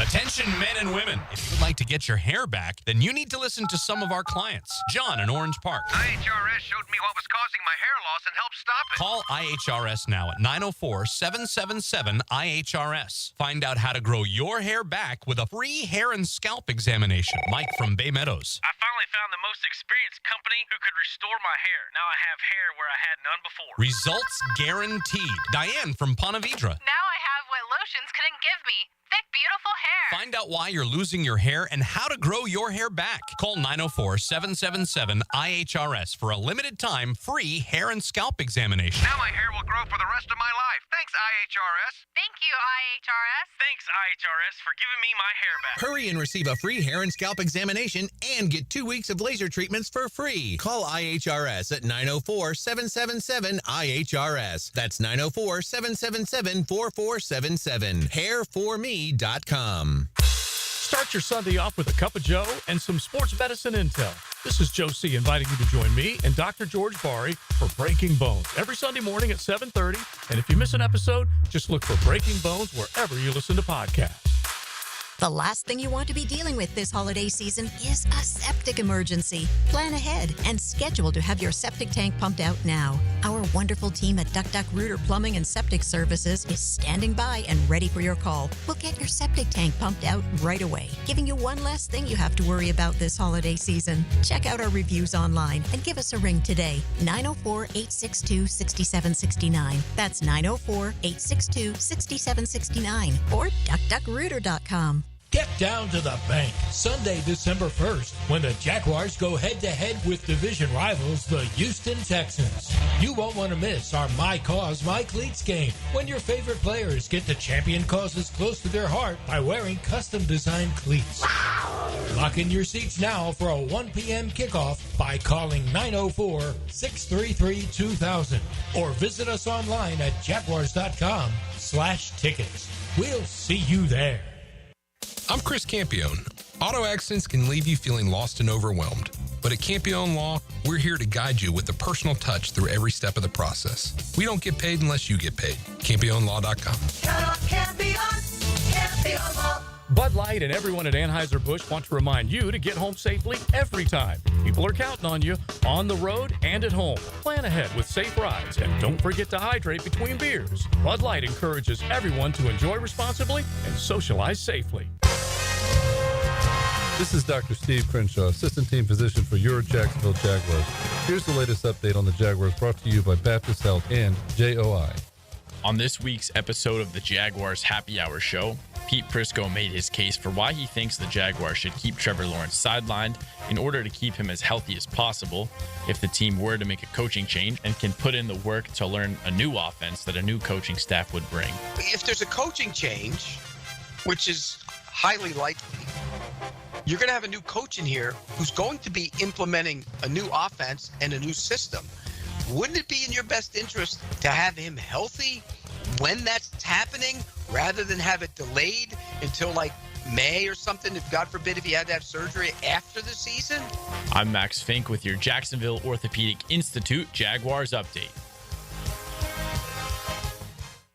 Attention men and women. If you would like to get your hair back, then you need to listen to some of our clients. John in Orange Park. IHRS showed me what was causing my hair loss and helped stop it. Call IHRS now at 904-777-IHRS. Find out how to grow your hair back with a free hair and scalp examination. Mike from Bay Meadows. I finally found the most experienced company who could restore my hair. Now I have hair where I had none before. Results guaranteed. Diane from Ponte Vedra. Now I have what lotions couldn't give me. Thick, beautiful hair. Find out why you're losing your hair and how to grow your hair back. Call 904-777-IHRS for a limited time free hair and scalp examination. Now my hair will grow for the rest of my life. Thanks, IHRS. Thank you, IHRS. Thanks, IHRS, for giving me my hair back. Hurry and receive a free hair and scalp examination and get 2 weeks of laser treatments for free. Call IHRS at 904-777-IHRS. That's 904-777-4477. Hairforme.com. Start your Sunday off with a cup of Joe and some sports medicine intel. This is Joe C. inviting you to join me and Dr. George Bari for Breaking Bones every Sunday morning at 7:30. And if you miss an episode, just look for Breaking Bones wherever you listen to podcasts. The last thing you want to be dealing with this holiday season is a septic emergency. Plan ahead and schedule to have your septic tank pumped out now. Our wonderful team at Duck Duck Rooter Plumbing and Septic Services is standing by and ready for your call. We'll get your septic tank pumped out right away, giving you one less thing you have to worry about this holiday season. Check out our reviews online and give us a ring today. 904-862-6769. That's 904-862-6769 or duckduckrooter.com. Get down to the bank Sunday, December 1st, when the Jaguars go head-to-head with division rivals, the Houston Texans. You won't want to miss our My Cause, My Cleats game, when your favorite players get to champion causes close to their heart by wearing custom-designed cleats. Lock in your seats now for a 1 p.m. kickoff by calling 904-633-2000 or visit us online at jaguars.com/tickets. We'll see you there. I'm Chris Campione. Auto accidents can leave you feeling lost and overwhelmed. But at Campione Law, we're here to guide you with a personal touch through every step of the process. We don't get paid unless you get paid. CampioneLaw.com. Count on Campione, Campione Law. Bud Light and everyone at Anheuser-Busch want to remind you to get home safely every time. People are counting on you on the road and at home. Plan ahead with safe rides and don't forget to hydrate between beers. Bud Light encourages everyone to enjoy responsibly and socialize safely. This is Dr. Steve Crenshaw, Assistant Team Physician for your Jacksonville Jaguars. Here's the latest update on the Jaguars brought to you by Baptist Health and JOI. On this week's episode of the Jaguars Happy Hour Show, Pete Prisco made his case for why he thinks the Jaguars should keep Trevor Lawrence sidelined in order to keep him as healthy as possible if the team were to make a coaching change and can put in the work to learn a new offense that a new coaching staff would bring. If there's a coaching change, which is highly likely, you're going to have a new coach in here who's going to be implementing a new offense and a new system. Wouldn't it be in your best interest to have him healthy when that's happening rather than have it delayed until like May or something, if God forbid, if he had to have surgery after the season? I'm Max Fink with your Jacksonville Orthopedic Institute Jaguars update.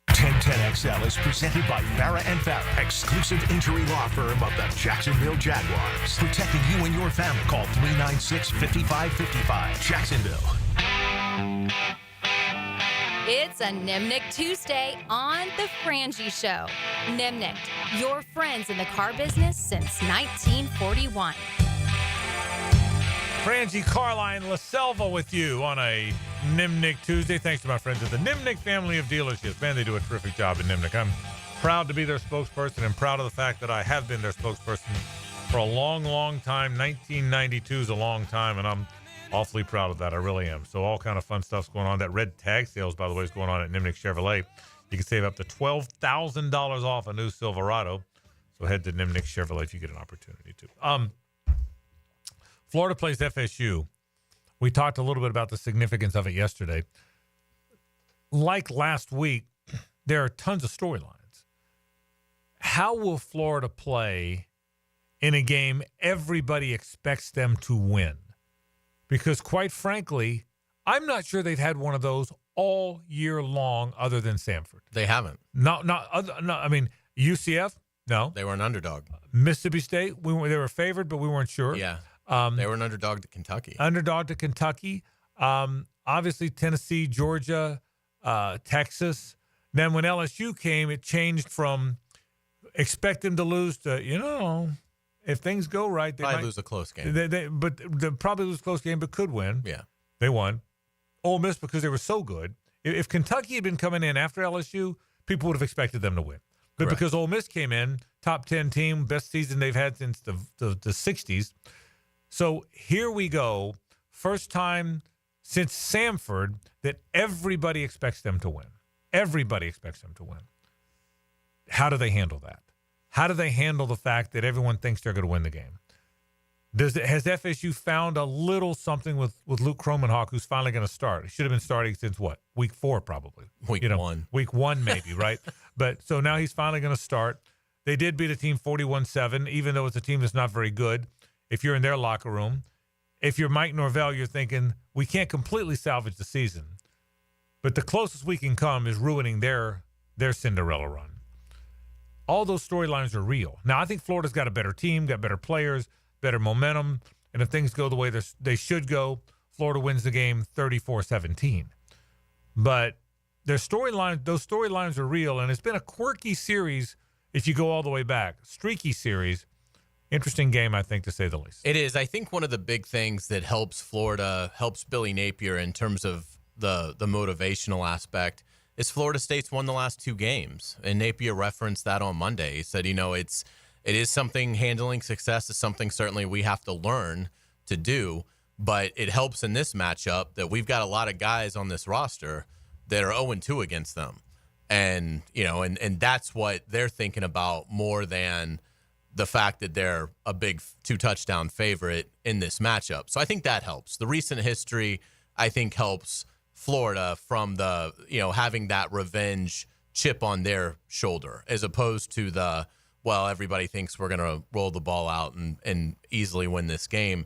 1010XL is presented by Farah & Farah, exclusive injury law firm of the Jacksonville Jaguars. Protecting you and your family. Call 396-5555. Jacksonville. It's a Nimnick Tuesday on The Frangie Show. Nimnick, your friends in the car business since 1941. Frangie Carlyon, La Selva with you on a Nimnick Tuesday. Thanks to my friends at the Nimnick family of dealerships. Man, they do a terrific job in Nimnick. I'm proud to be their spokesperson and proud of the fact that I have been their spokesperson for a long, long time. 1992 is a long time, and I'm awfully proud of that. I really am. So all kind of fun stuff's going on. That red tag sales, by the way, is going on at Nimnick Chevrolet. You can save up to $12,000 off a new Silverado. So head to Nimnick Chevrolet if you get an opportunity to. Florida plays FSU. We talked a little bit about the significance of it yesterday. Like last week, there are tons of storylines. How will Florida play in a game everybody expects them to win? Because quite frankly, I'm not sure they've had one of those all year long other than Samford. They haven't. No, I mean, UCF, no. They were an underdog. Mississippi State, they were favored, but we weren't sure. Yeah. They were an underdog to Kentucky. Obviously, Tennessee, Georgia, Texas. Then when LSU came, it changed from expect them to lose to, if things go right, they probably might lose a close game. They probably lose a close game, but could win. Yeah. They won. Ole Miss, because they were so good. If Kentucky had been coming in after LSU, people would have expected them to win. But Correct. Because Ole Miss came in, top 10 team, best season they've had since the 60s. So here we go. First time since Samford that everybody expects them to win. Everybody expects them to win. How do they handle that? How do they handle the fact that everyone thinks they're going to win the game? Has FSU found a little something with Luke Kromenhoek, who's finally going to start? He should have been starting since what? Week 4, probably. Week 1. Week 1, maybe, right? But so now he's finally going to start. They did beat a team 41-7, even though it's a team that's not very good. If you're in their locker room, if you're Mike Norvell, you're thinking, we can't completely salvage the season. But the closest we can come is ruining their Cinderella run. All those storylines are real. Now, I think Florida's got a better team, got better players, better momentum, and if things go the way they should go, Florida wins the game 34-17. But those storylines are real, and it's been a quirky series if you go all the way back. Streaky series. Interesting game, I think, to say the least. It is. I think one of the big things that helps Florida, helps Billy Napier in terms of the motivational aspect, is Florida State's won the last 2 games. And Napier referenced that on Monday. He said, it is something, handling success is something certainly we have to learn to do, but it helps in this matchup that we've got a lot of guys on this roster that are 0-2 against them. And, and that's what they're thinking about more than the fact that they're a big 2-touchdown favorite in this matchup. So I think that helps. The recent history, I think, helps Florida from the, having that revenge chip on their shoulder, as opposed to everybody thinks we're going to roll the ball out and easily win this game.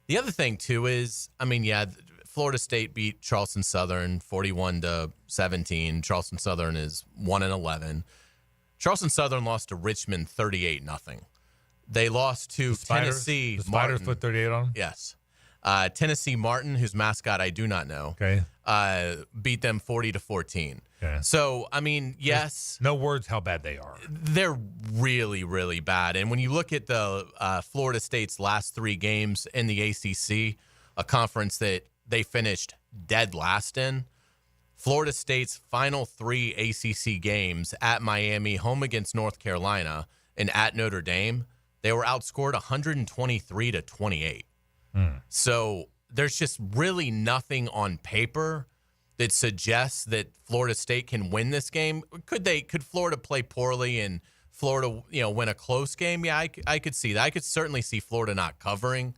The other thing, too, is, Florida State beat Charleston Southern 41-17. Charleston Southern is 1-11. Charleston Southern lost to Richmond 38-0. They lost to Tennessee. The Spiders put 38 on them? Yes. Tennessee Martin, whose mascot I do not know, beat them 40-14. Okay. So, yes. There's no words how bad they are. They're really, really bad. And when you look at the Florida State's last 3 games in the ACC, a conference that they finished dead last in, Florida State's final 3 ACC games at Miami, home against North Carolina, and at Notre Dame, they were outscored 123-28. So there's just really nothing on paper that suggests that Florida State can win this game. Could Florida play poorly and Florida, win a close game? Yeah, I could see that. I could certainly see Florida not covering,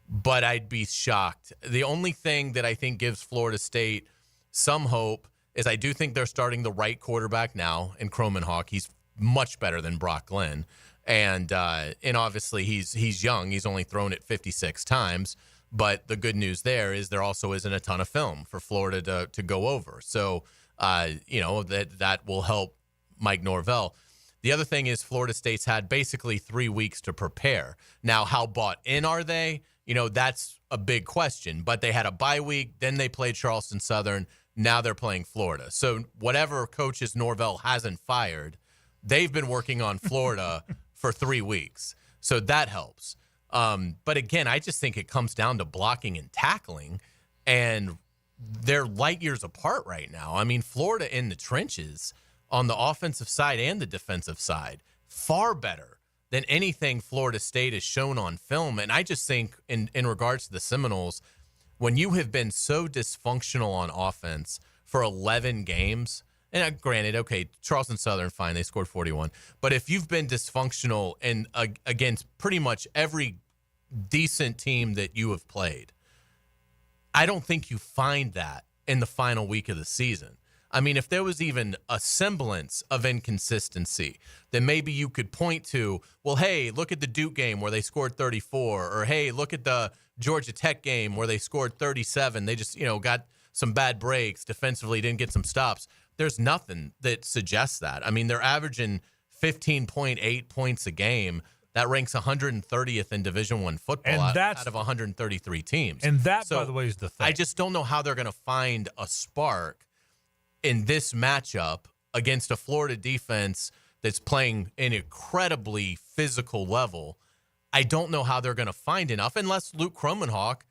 but I'd be shocked. The only thing that I think gives Florida State some hope is I do think they're starting the right quarterback now in Kromenhoek. He's much better than Brock Glenn. And obviously he's young. He's only thrown it 56 times. But the good news there is there also isn't a ton of film for Florida to go over. So, that will help Mike Norvell. The other thing is Florida State's had basically 3 weeks to prepare. Now, how bought in are they? That's a big question. But they had a bye week. Then they played Charleston Southern. Now they're playing Florida. So whatever coaches Norvell hasn't fired, they've been working on Florida for 3 weeks. So that helps. But again, I just think it comes down to blocking and tackling, and they're light years apart right now. I mean, Florida in the trenches on the offensive side and the defensive side, far better than anything Florida State has shown on film. And I just think in regards to the Seminoles, when you have been so dysfunctional on offense for 11 games, and granted, okay, Charleston Southern, fine, they scored 41. But if you've been dysfunctional against pretty much every decent team that you have played, I don't think you find that in the final week of the season. I mean, if there was even a semblance of inconsistency, then maybe you could point to, well, hey, look at the Duke game where they scored 34, or hey, look at the Georgia Tech game where they scored 37. They just, got some bad breaks defensively, didn't get some stops. There's nothing that suggests that. I mean, they're averaging 15.8 points a game. That ranks 130th in Division I football out of 133 teams. And that, by the way, is the thing. I just don't know how they're going to find a spark in this matchup against a Florida defense that's playing an incredibly physical level. I don't know how they're going to find enough unless Luke Kromenhoek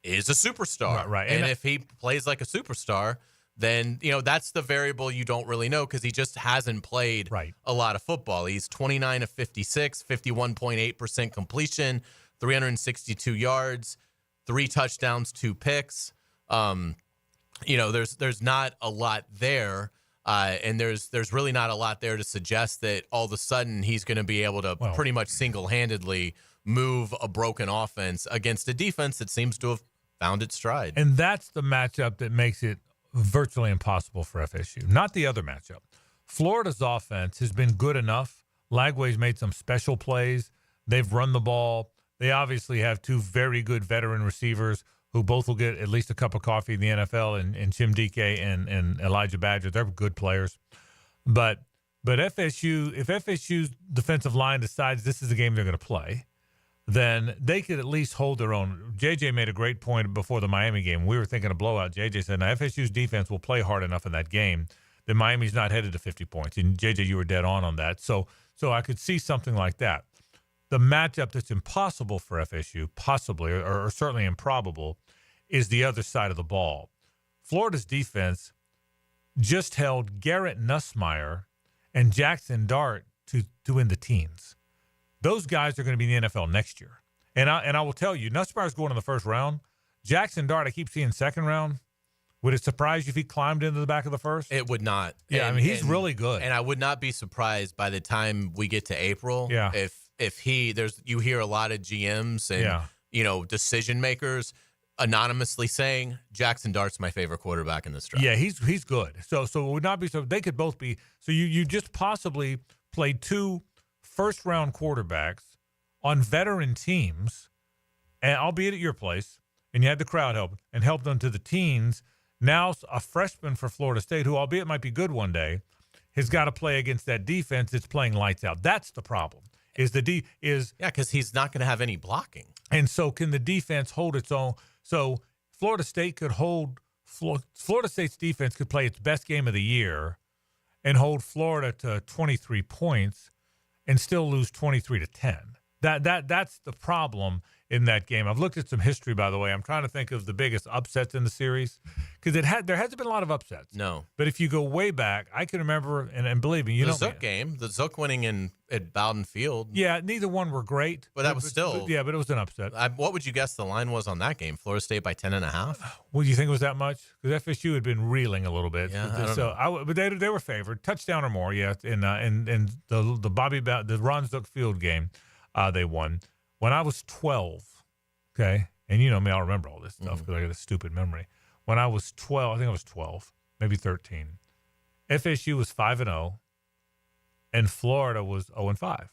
is a superstar. Right. And if he plays like a superstar, then, that's the variable you don't really know because he just hasn't played a lot of football. He's 29 of 56, 51.8% completion, 362 yards, 3 touchdowns, 2 picks. There's not a lot there, and there's really not a lot there to suggest that all of a sudden he's going to be able to pretty much single-handedly move a broken offense against a defense that seems to have found its stride. And that's the matchup that makes it virtually impossible for FSU. Not the other matchup. Florida's offense has been good enough. Lagway's made some special plays. They've run the ball. They obviously have 2 very good veteran receivers who both will get at least a cup of coffee in the NFL, and Jim Dike and Elijah Badger. They're good players. But if FSU's defensive line decides this is the game they're going to play, then they could at least hold their own. JJ made a great point before the Miami game. We were thinking a blowout. JJ said, now FSU's defense will play hard enough in that game that Miami's not headed to 50 points. And JJ, you were dead on that. So I could see something like that. The matchup that's impossible for FSU, possibly, or certainly improbable, is the other side of the ball. Florida's defense just held Garrett Nussmeier and Jackson Dart to in the teens. Those guys are going to be in the NFL next year. And I will tell you, Nussmeier's going in the first round. Jackson Dart, I keep seeing second round. Would it surprise you if he climbed into the back of the first? It would not. Yeah, he's really good. And I would not be surprised by the time we get to April if you hear a lot of GMs and decision makers anonymously saying Jackson Dart's my favorite quarterback in this draft. Yeah, he's good. So it would not be so they could both be. So you just possibly played 2 first-round quarterbacks on veteran teams, and albeit at your place, and you had the crowd help them to the teens. Now a freshman for Florida State, who albeit might be good one day, has got to play against that defense that's playing lights out. That's the problem. Because he's not going to have any blocking. And so can the defense hold its own? So Florida State could hold Florida State's defense could play its best game of the year and hold Florida to 23 points and still lose 23-10. That's the problem, in that game. I've looked at some history, by the way. I'm trying to think of the biggest upsets in the series because there hasn't been a lot of upsets. No. But if you go way back, I can remember, and believe me, the Zook game, the Zook winning at Bowden Field. Yeah, neither one were great. But that was still. But it was an upset. What would you guess the line was on that game? Florida State by 10.5? Well, do you think it was that much? Because FSU had been reeling a little bit. Yeah, but they were favored. Touchdown or more, yeah. In the Ron Zook Field game, they won. When I was 12, okay, and you know me, I'll remember all this stuff because I got a stupid memory. When I was 12, I think I was 12, maybe 13. FSU was 5-0, and Florida was 0-5.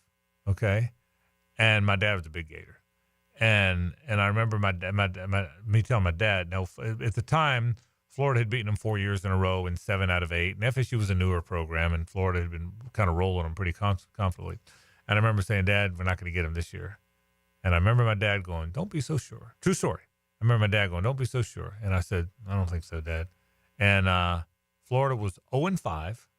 Okay, and my dad was a big Gator, and I remember me telling my dad. Now at the time, Florida had beaten them 4 years in a row in 7 out of 8, and FSU was a newer program, and Florida had been kind of rolling them pretty comfortably. And I remember saying, "Dad, we're not going to get them this year." And I remember my dad going, "Don't be so sure." True story. I remember my dad going, "Don't be so sure." And I said, "I don't think so, Dad." And Florida was 0-5.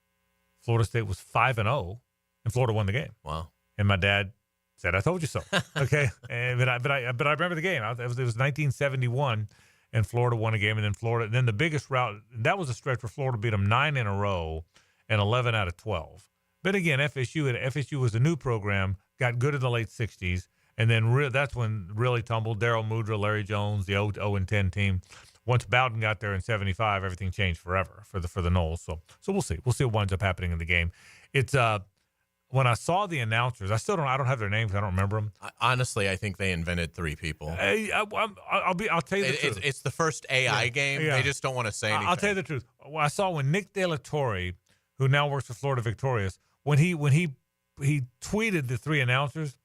Florida State was 5-0, and Florida won the game. Wow. And my dad said, "I told you so." Okay. But I remember the game. It was 1971, and Florida won a game. And then the biggest route, that was a stretch where Florida beat them 9 in a row and 11 out of 12. But again, FSU was a new program, got good in the late 60s. And then that's when really tumbled. Darryl Mudra, Larry Jones, the 0-10 team. Once Bowden got there in 75, everything changed forever for the Noles. So we'll see. We'll see what winds up happening in the game. It's when I saw the announcers, I don't have their names. I don't remember them. Honestly, I think they invented 3 people. I'll tell you the truth. It's the first AI game. Yeah. They just don't want to say anything. I'll tell you the truth. I saw when Nick De La Torre, who now works for Florida Victorious, when he tweeted the 3 announcers,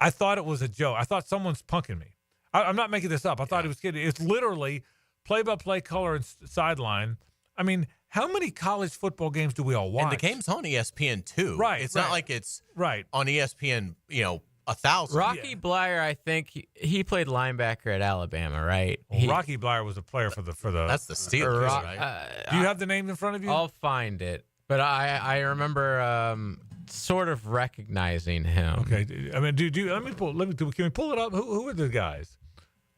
I thought it was a joke. I thought someone's punking me. I'm not making this up. I thought he was kidding. It's literally play-by-play color and sideline. I mean, how many college football games do we all watch? And the game's on ESPN too. Right. It's not like it's on ESPN, 1,000. Rocky Bleier, I think he played linebacker at Alabama, right? Well, Rocky Bleier was a player for the. That's the Steelers, right? Do you have the name in front of you? I'll find it, but I remember sort of recognizing him. Okay, I mean, can we pull it up? Who are the guys?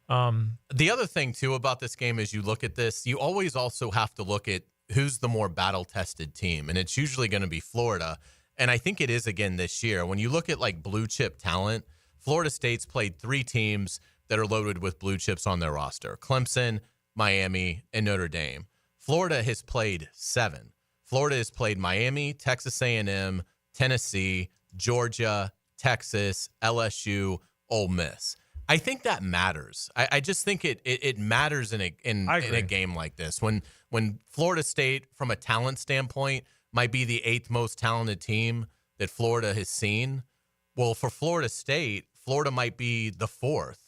The other thing too about this game is you look at this, you always also have to look at who's the more battle-tested team, and it's usually going to be Florida. And I think it is again this year. When you look at like blue chip talent, Florida State's played 3 teams that are loaded with blue chips on their roster: Clemson, Miami, and Notre Dame. Florida has played 7. Florida has played Miami, Texas A&M, Tennessee, Georgia, Texas, LSU, Ole Miss. I think that matters. I just think it matters in a game like this. When Florida State, from a talent standpoint, might be the 8th most talented team that Florida has seen. Well, for Florida State, Florida might be the 4th.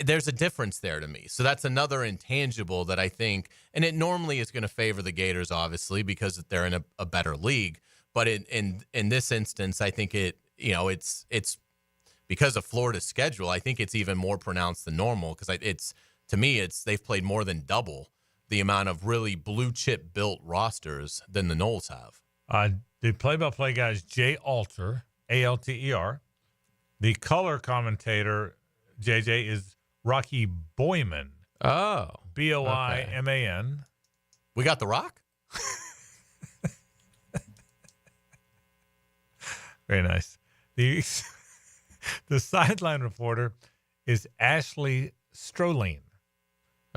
There's a difference there to me. So that's another intangible that I think, and it normally is going to favor the Gators, obviously, because they're in a better league. But in this instance, I think it's because of Florida's schedule. I think it's even more pronounced than normal because they've played more than double the amount of really blue chip built rosters than the Noles have. The play-by-play guy is Jay Alter, Alter. The color commentator, JJ, is Rocky Boyman. Oh, Boiman. We got The Rock. Very nice. The sideline reporter is Ashley Stroline.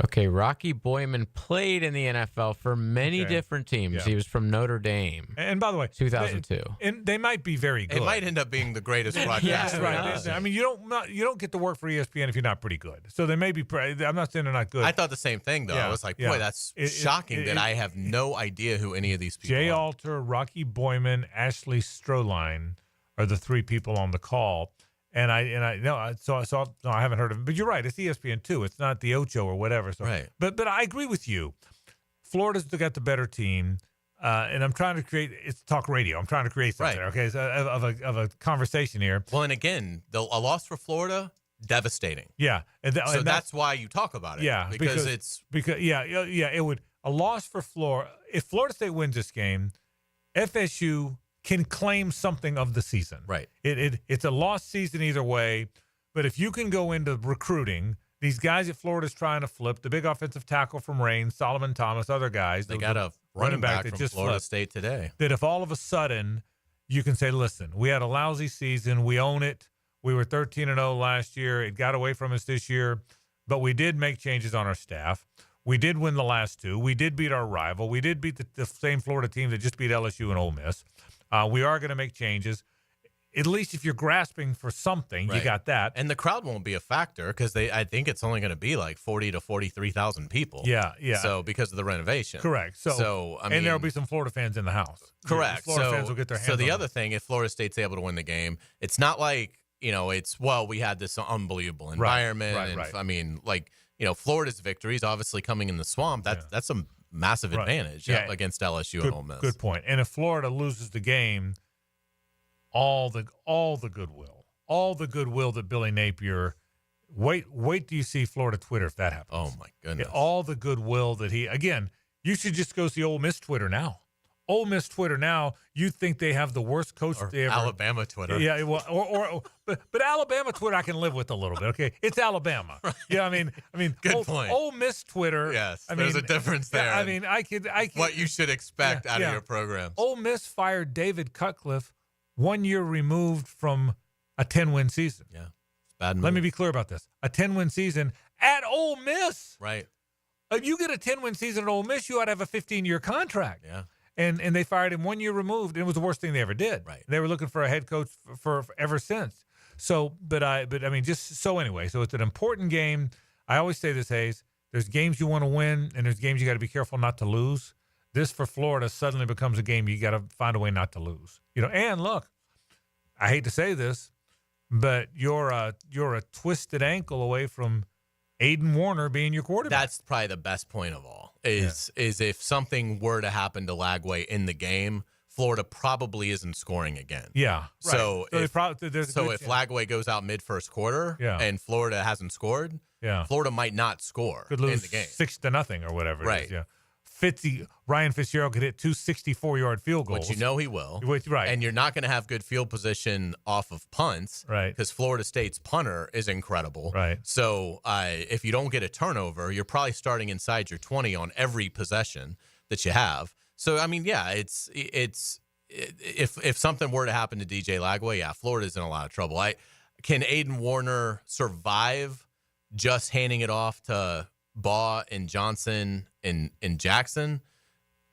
Okay, Rocky Boyman played in the NFL for many different teams. Yeah. He was from Notre Dame. And by the way, 2002. They might be very good. It might end up being the greatest broadcast. Right. I mean, you don't get to work for ESPN if you're not pretty good. So they may be. I'm not saying they're not good. I thought the same thing though. I was like, boy, that's shocking that I have no idea who any of these people Jay are. Alter, Rocky Boyman, Ashley Stroline are the 3 people on the call. And I haven't heard of him, but you're right. It's ESPN too. It's not the Ocho or whatever. So, right. But I agree with you. Florida's got the better team, and I'm trying to create. It's talk radio. I'm trying to create something. Right. Okay, so of a conversation here. Well, and again, a loss for Florida, devastating. Yeah, and that's why you talk about it. Yeah, because it would a loss for Florida. If Florida State wins this game, FSU can claim something of the season. Right. It's a lost season either way. But if you can go into recruiting, these guys at Florida's trying to flip, the big offensive tackle from Rain, Solomon Thomas, other guys. They got a running back that from just Florida State today. That if all of a sudden you can say, listen, we had a lousy season. We own it. We were 13-0 last year. It got away from us this year, but we did make changes on our staff. We did win the last 2. We did beat our rival. We did beat the same Florida team that just beat LSU and Ole Miss. We are going to make changes. At least if you're grasping for something, you got that. And the crowd won't be a factor because I think it's only going to be like 40 to 43,000 people. Yeah. So because of the renovation. Correct. So I mean, and there'll be some Florida fans in the house. Correct. Florida fans will get their hands on the it. other thing, if Florida State's able to win the game, it's not like, we had this unbelievable environment. Right. I mean, Florida's victories, obviously coming in the swamp, that's a massive advantage against LSU and Ole Miss. Good point. And if Florida loses the game, all the goodwill that Billy Napier, wait till you see Florida Twitter if that happens. Oh my goodness. All the goodwill that you should just go see Ole Miss Twitter now. Ole Miss Twitter now, you think they have the worst coach they ever. Alabama Twitter. Yeah, well, but Alabama Twitter I can live with a little bit. Okay, it's Alabama. Right. Yeah, I mean, good point. Ole Miss Twitter. Yes, there's a difference there. I mean, I could. What you should expect out of your programs. Ole Miss fired David Cutcliffe 1 year removed from a 10-win season. Yeah, it's bad. Let me be clear about this: a 10-win season at Ole Miss. Right. If you get a 10-win season at Ole Miss, you ought to have a 15-year contract. Yeah. And they fired him 1 year removed, and it was the worst thing they ever did. Right. They were looking for a head coach for ever since. So, but anyway, so it's an important game. I always say this, Hayes. There's games you want to win, and there's games you got to be careful not to lose. This for Florida suddenly becomes a game you got to find a way not to lose. And look, I hate to say this, but you're a twisted ankle away from Aiden Warner being your quarterback. That's probably the best point of all. Is if something were to happen to Lagway in the game, Florida probably isn't scoring again. Yeah. Right. So if Lagway goes out mid-first quarter and Florida hasn't scored, Florida might not score could lose in the game. 6-0 or whatever it is. Yeah. Ryan Fitzgerald could hit 2 64-yard field goals. Which he will. Right. And you're not going to have good field position off of punts. Right. Because Florida State's punter is incredible. Right. So if you don't get a turnover, you're probably starting inside your 20 on every possession that you have. So, I mean, it's if something were to happen to DJ Lagway, Florida's in a lot of trouble. Can Aiden Warner survive just handing it off to Baugh and Johnson and Jackson?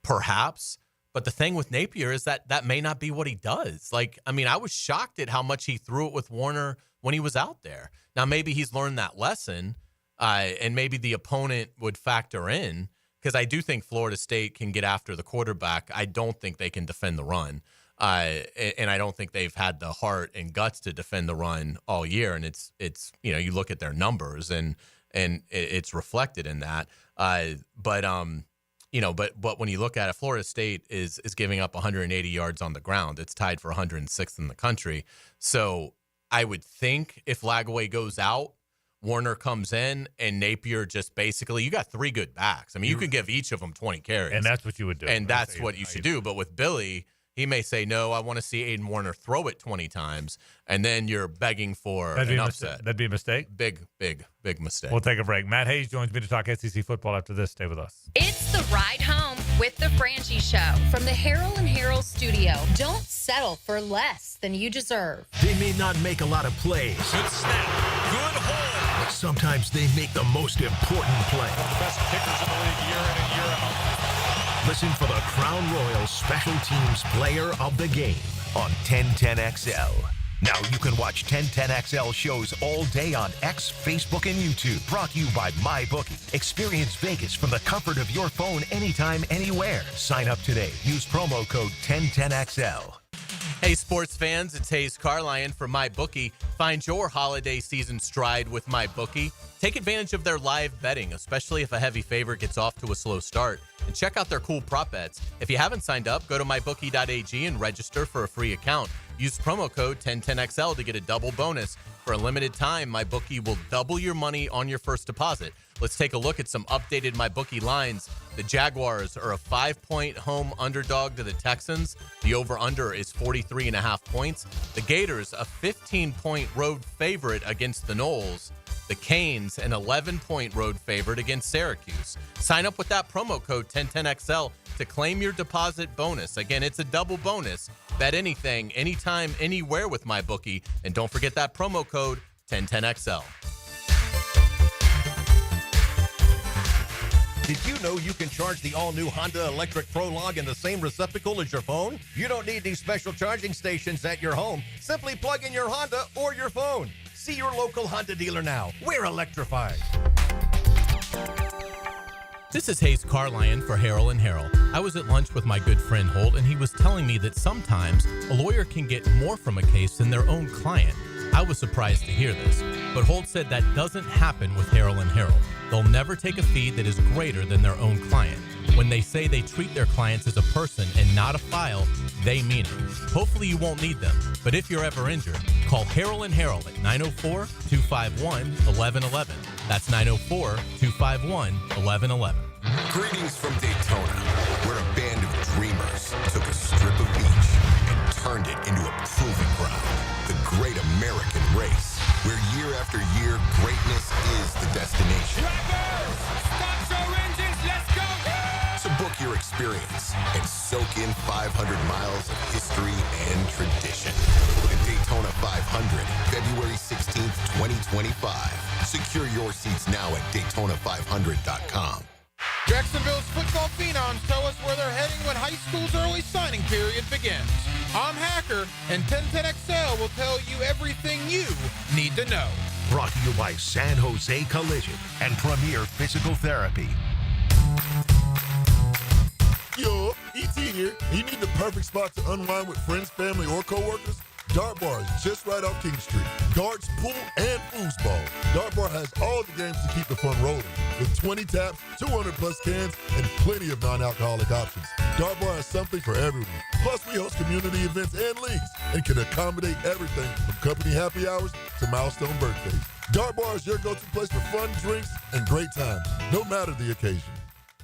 Perhaps. But the thing with Napier is that may not be what he does. I was shocked at how much he threw it with Warner when he was out there. Now, maybe he's learned that lesson, and maybe the opponent would factor in, because I do think Florida State can get after the quarterback. I don't think they can defend the run. And I don't think they've had the heart and guts to defend the run all year. And it's you look at their numbers and it's reflected in that. But when you look at it, Florida State is giving up 180 yards on the ground. It's tied for 106th in the country. So I would think if Lagway goes out, Warner comes in, and Napier just basically, you got 3 good backs. I mean, you could give each of them 20 carries. And that's what you would do. And that's what you should do. But with Billy, he may say, no, I want to see Aiden Warner throw it 20 times, and then you're begging for an upset. That'd be a mistake? Big mistake. We'll take a break. Matt Hayes joins me to talk SEC football after this. Stay with us. It's the ride home with the Frangie Show from the Harold and Harold studio. Don't settle for less than you deserve. They may not make a lot of plays. Good snap. Good hold. But sometimes they make the most important play. One of the best kickers in the league year in and year out. Listen for the Crown Royal Special Teams Player of the Game on 1010XL. Now you can watch 1010XL shows all day on X, Facebook, and YouTube. Brought to you by MyBookie. Experience Vegas from the comfort of your phone anytime, anywhere. Sign up today. Use promo code 1010XL. Hey, sports fans, it's Hays Carlyon from MyBookie. Find your holiday season stride with MyBookie. Take advantage of their live betting, especially if a heavy favorite gets off to a slow start. And check out their cool prop bets. If you haven't signed up, go to mybookie.ag and register for a free account. Use promo code 1010XL to get a double bonus. For a limited time, MyBookie will double your money on your first deposit. Let's take a look at some updated MyBookie lines. The Jaguars are a 5-point home underdog to the Texans. The over-under is 43.5 points. The Gators, a 15-point road favorite against the Noles. The Canes, an 11-point road favorite against Syracuse. Sign up with that promo code 1010XL to claim your deposit bonus. Again, it's a double bonus. Bet anything, anytime, anywhere with MyBookie. And don't forget that promo code 1010XL. Did you know you can charge the all-new Honda Electric Prologue in the same receptacle as your phone? You don't need these special charging stations at your home. Simply plug in your Honda or your phone. See your local Honda dealer now. We're electrified. This is Hays Carlyon for Harrell & Harrell. I was at lunch with my good friend Holt, and he was telling me that sometimes a lawyer can get more from a case than their own client. I was surprised to hear this, but Holt said that doesn't happen with Harrell & Harrell. They'll never take a fee that is greater than their own client. When they say they treat their clients as a person and not a file, they mean it. Hopefully you won't need them, but if you're ever injured, call Harrell & Harrell at 904-251-1111. That's 904-251-1111. Greetings from Daytona, where a band of dreamers took a strip of beach and turned it into a proving ground. The Great American Race, where year after year, greatness is the destination. Start your engines, let's go! So book your experience and soak in 500 miles of history and tradition. The Daytona 500, February 16th, 2025. Secure your seats now at Daytona500.com. Jacksonville's football phenoms tell us where they're heading when high school's early signing period begins. I'm Hacker, and 1010XL will tell you everything you need to know. Brought to you by San Jose Collision and Premier Physical Therapy. Yo, ET here. You need the perfect spot to unwind with friends, family, or coworkers? Dart Bar is just right off King Street. Darts, pool, and foosball. Dart Bar has all the games to keep the fun rolling. With 20 taps, 200 plus cans, and plenty of non-alcoholic options. Dart Bar has something for everyone. Plus, we host community events and leagues and can accommodate everything from company happy hours to milestone birthdays. Dart Bar is your go-to place for fun, drinks, and great times, no matter the occasion.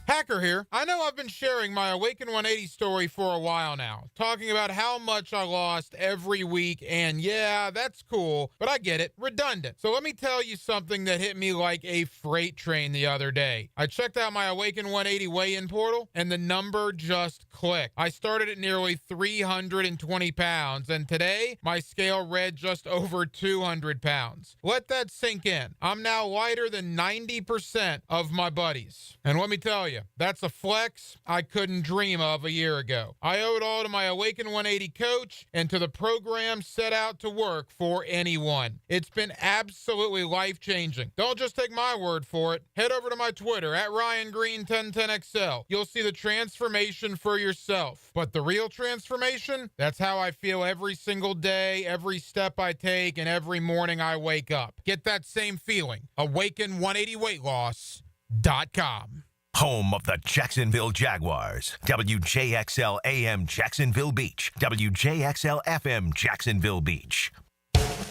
Hacker here. I know I've been sharing my Awaken 180 story for a while now, talking about how much I lost every week, and yeah, that's cool, but I get it, redundant. So let me tell you something that hit me like a freight train the other day. I checked out my Awaken 180 weigh-in portal, and the number just clicked. I started at nearly 320 pounds, and today, my scale read just over 200 pounds. Let that sink in. I'm now lighter than 90% of my buddies. And let me tell you, that's a flex I couldn't dream of a year ago. I owe it all to my Awaken 180 coach and to the program set out to work for anyone. It's been absolutely life-changing. Don't just take my word for it. Head over to my Twitter at RyanGreen1010XL. You'll see the transformation for yourself. But the real transformation, that's how I feel every single day, every step I take, and every morning I wake up. Get that same feeling. Awaken180weightloss.com. Home of the Jacksonville Jaguars. WJXL AM Jacksonville Beach. WJXL FM Jacksonville Beach.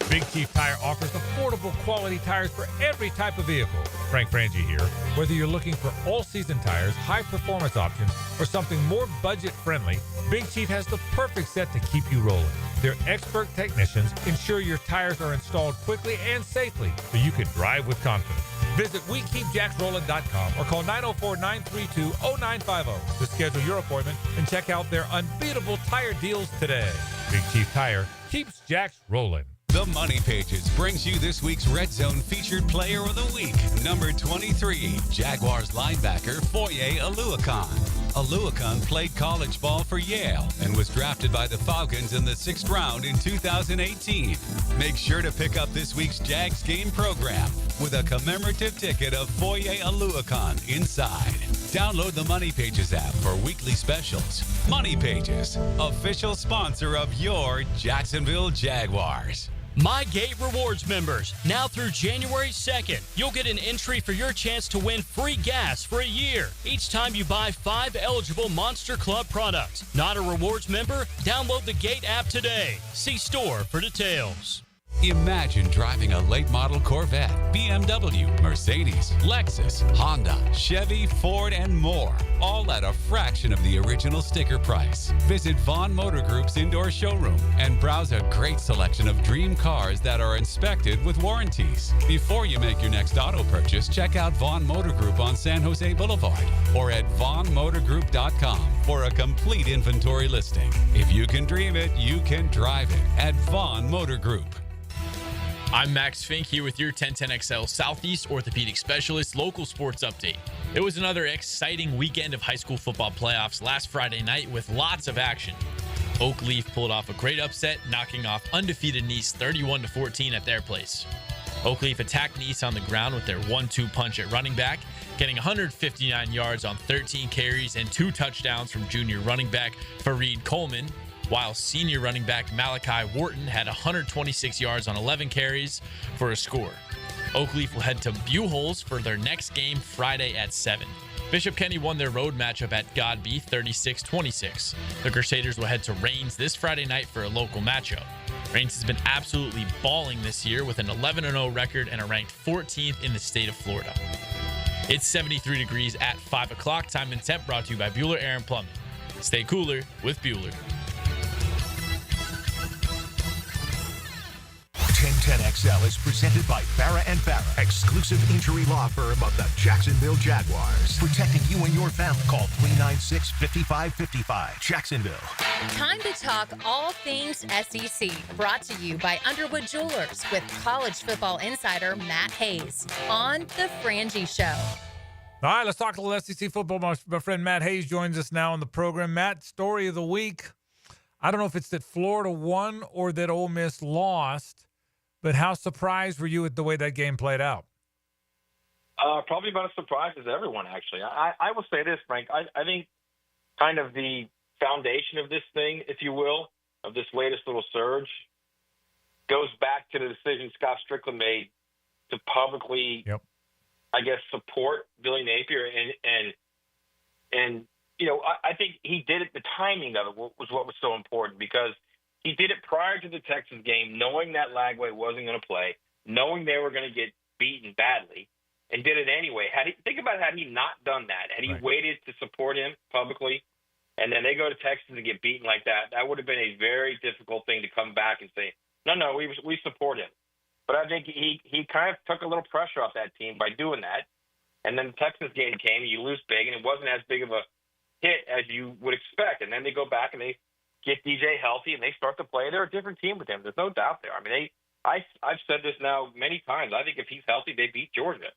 Big Chief Tire offers affordable quality tires for every type of vehicle. Frank Frangie here. Whether you're looking for all-season tires, high-performance options, or something more budget-friendly, Big Chief has the perfect set to keep you rolling. Their expert technicians ensure your tires are installed quickly and safely so you can drive with confidence. Visit WeKeepJacksRollin.com or call 904-932-0950 to schedule your appointment and check out their unbeatable tire deals today. Big Chief Tire keeps Jacks rolling. The Money Pages brings you this week's Red Zone featured player of the week, number 23, Jaguars linebacker Foye Oluokun. Oluokun played college ball for Yale and was drafted by the Falcons in the 6th round in 2018. Make sure to pick up this week's Jags game program with a commemorative ticket of Foye Oluokun inside. Download the Money Pages app for weekly specials. Money Pages, official sponsor of your Jacksonville Jaguars. MyGate Rewards members, now through January 2nd, you'll get an entry for your chance to win free gas for a year each time you buy 5 eligible Monster Club products. Not a rewards member? Download the Gate app today. See store for details. Imagine driving a late model Corvette, BMW, Mercedes, Lexus, Honda, Chevy, Ford, and more, all at a fraction of the original sticker price. Visit Vaughn Motor Group's indoor showroom and browse a great selection of dream cars that are inspected with warranties. Before you make your next auto purchase, check out Vaughn Motor Group on San Jose Boulevard or at vaughnmotorgroup.com for a complete inventory listing. If you can dream it, you can drive it at Vaughn Motor Group. I'm Max Fink here with your 1010XL Southeast Orthopedic Specialist local sports update. It was another exciting weekend of high school football playoffs last Friday night with lots of action. Oakleaf pulled off a great upset, knocking off undefeated Nice 31-14 at their place. Oakleaf attacked Nice on the ground with their 1-2 punch at running back, getting 159 yards on 13 carries and 2 touchdowns from junior running back Fareed Coleman, while senior running back Malachi Wharton had 126 yards on 11 carries for a score. Oakleaf will head to Buchholz for their next game Friday at 7. Bishop Kenny won their road matchup at Godby 36-26. The Crusaders will head to Rains this Friday night for a local matchup. Rains has been absolutely balling this year with an 11-0 record and are ranked 14th in the state of Florida. It's 73 degrees at 5 o'clock. Time and temp brought to you by Bueller Air and Plumbing. Stay cooler with Bueller. 1010XL is presented by Farrah & Farrah, exclusive injury law firm of the Jacksonville Jaguars. Protecting you and your family. Call 396-5555. Jacksonville. Time to talk all things SEC. Brought to you by Underwood Jewelers with college football insider Matt Hays on The Frangie Show. All right, let's talk a little SEC football. My friend Matt Hays joins us now on the program. Matt, story of the week. I don't know if it's that Florida won or that Ole Miss lost, but how surprised were you at the way that game played out? Probably about as surprised as everyone, actually. I will say this, Frank. I think kind of the foundation of this thing, if you will, of this latest little surge, goes back to the decision Scott Strickland made to publicly, I guess, support Billy Napier. And you know, I think he did it, the timing of it was what was so important, because he did it prior to the Texans game, knowing that Lagway wasn't going to play, knowing they were going to get beaten badly, and did it anyway. Think about had he not done that, had he waited to support him publicly, and then they go to Texas and get beaten like that, that would have been a very difficult thing to come back and say, no, we support him. But I think he kind of took a little pressure off that team by doing that. And then the Texans game came, and you lose big, and it wasn't as big of a hit as you would expect. And then they go back and they get DJ healthy and they start to play. They're a different team with him. There's no doubt there. I mean, I've said this now many times. I think if he's healthy, they beat Georgia.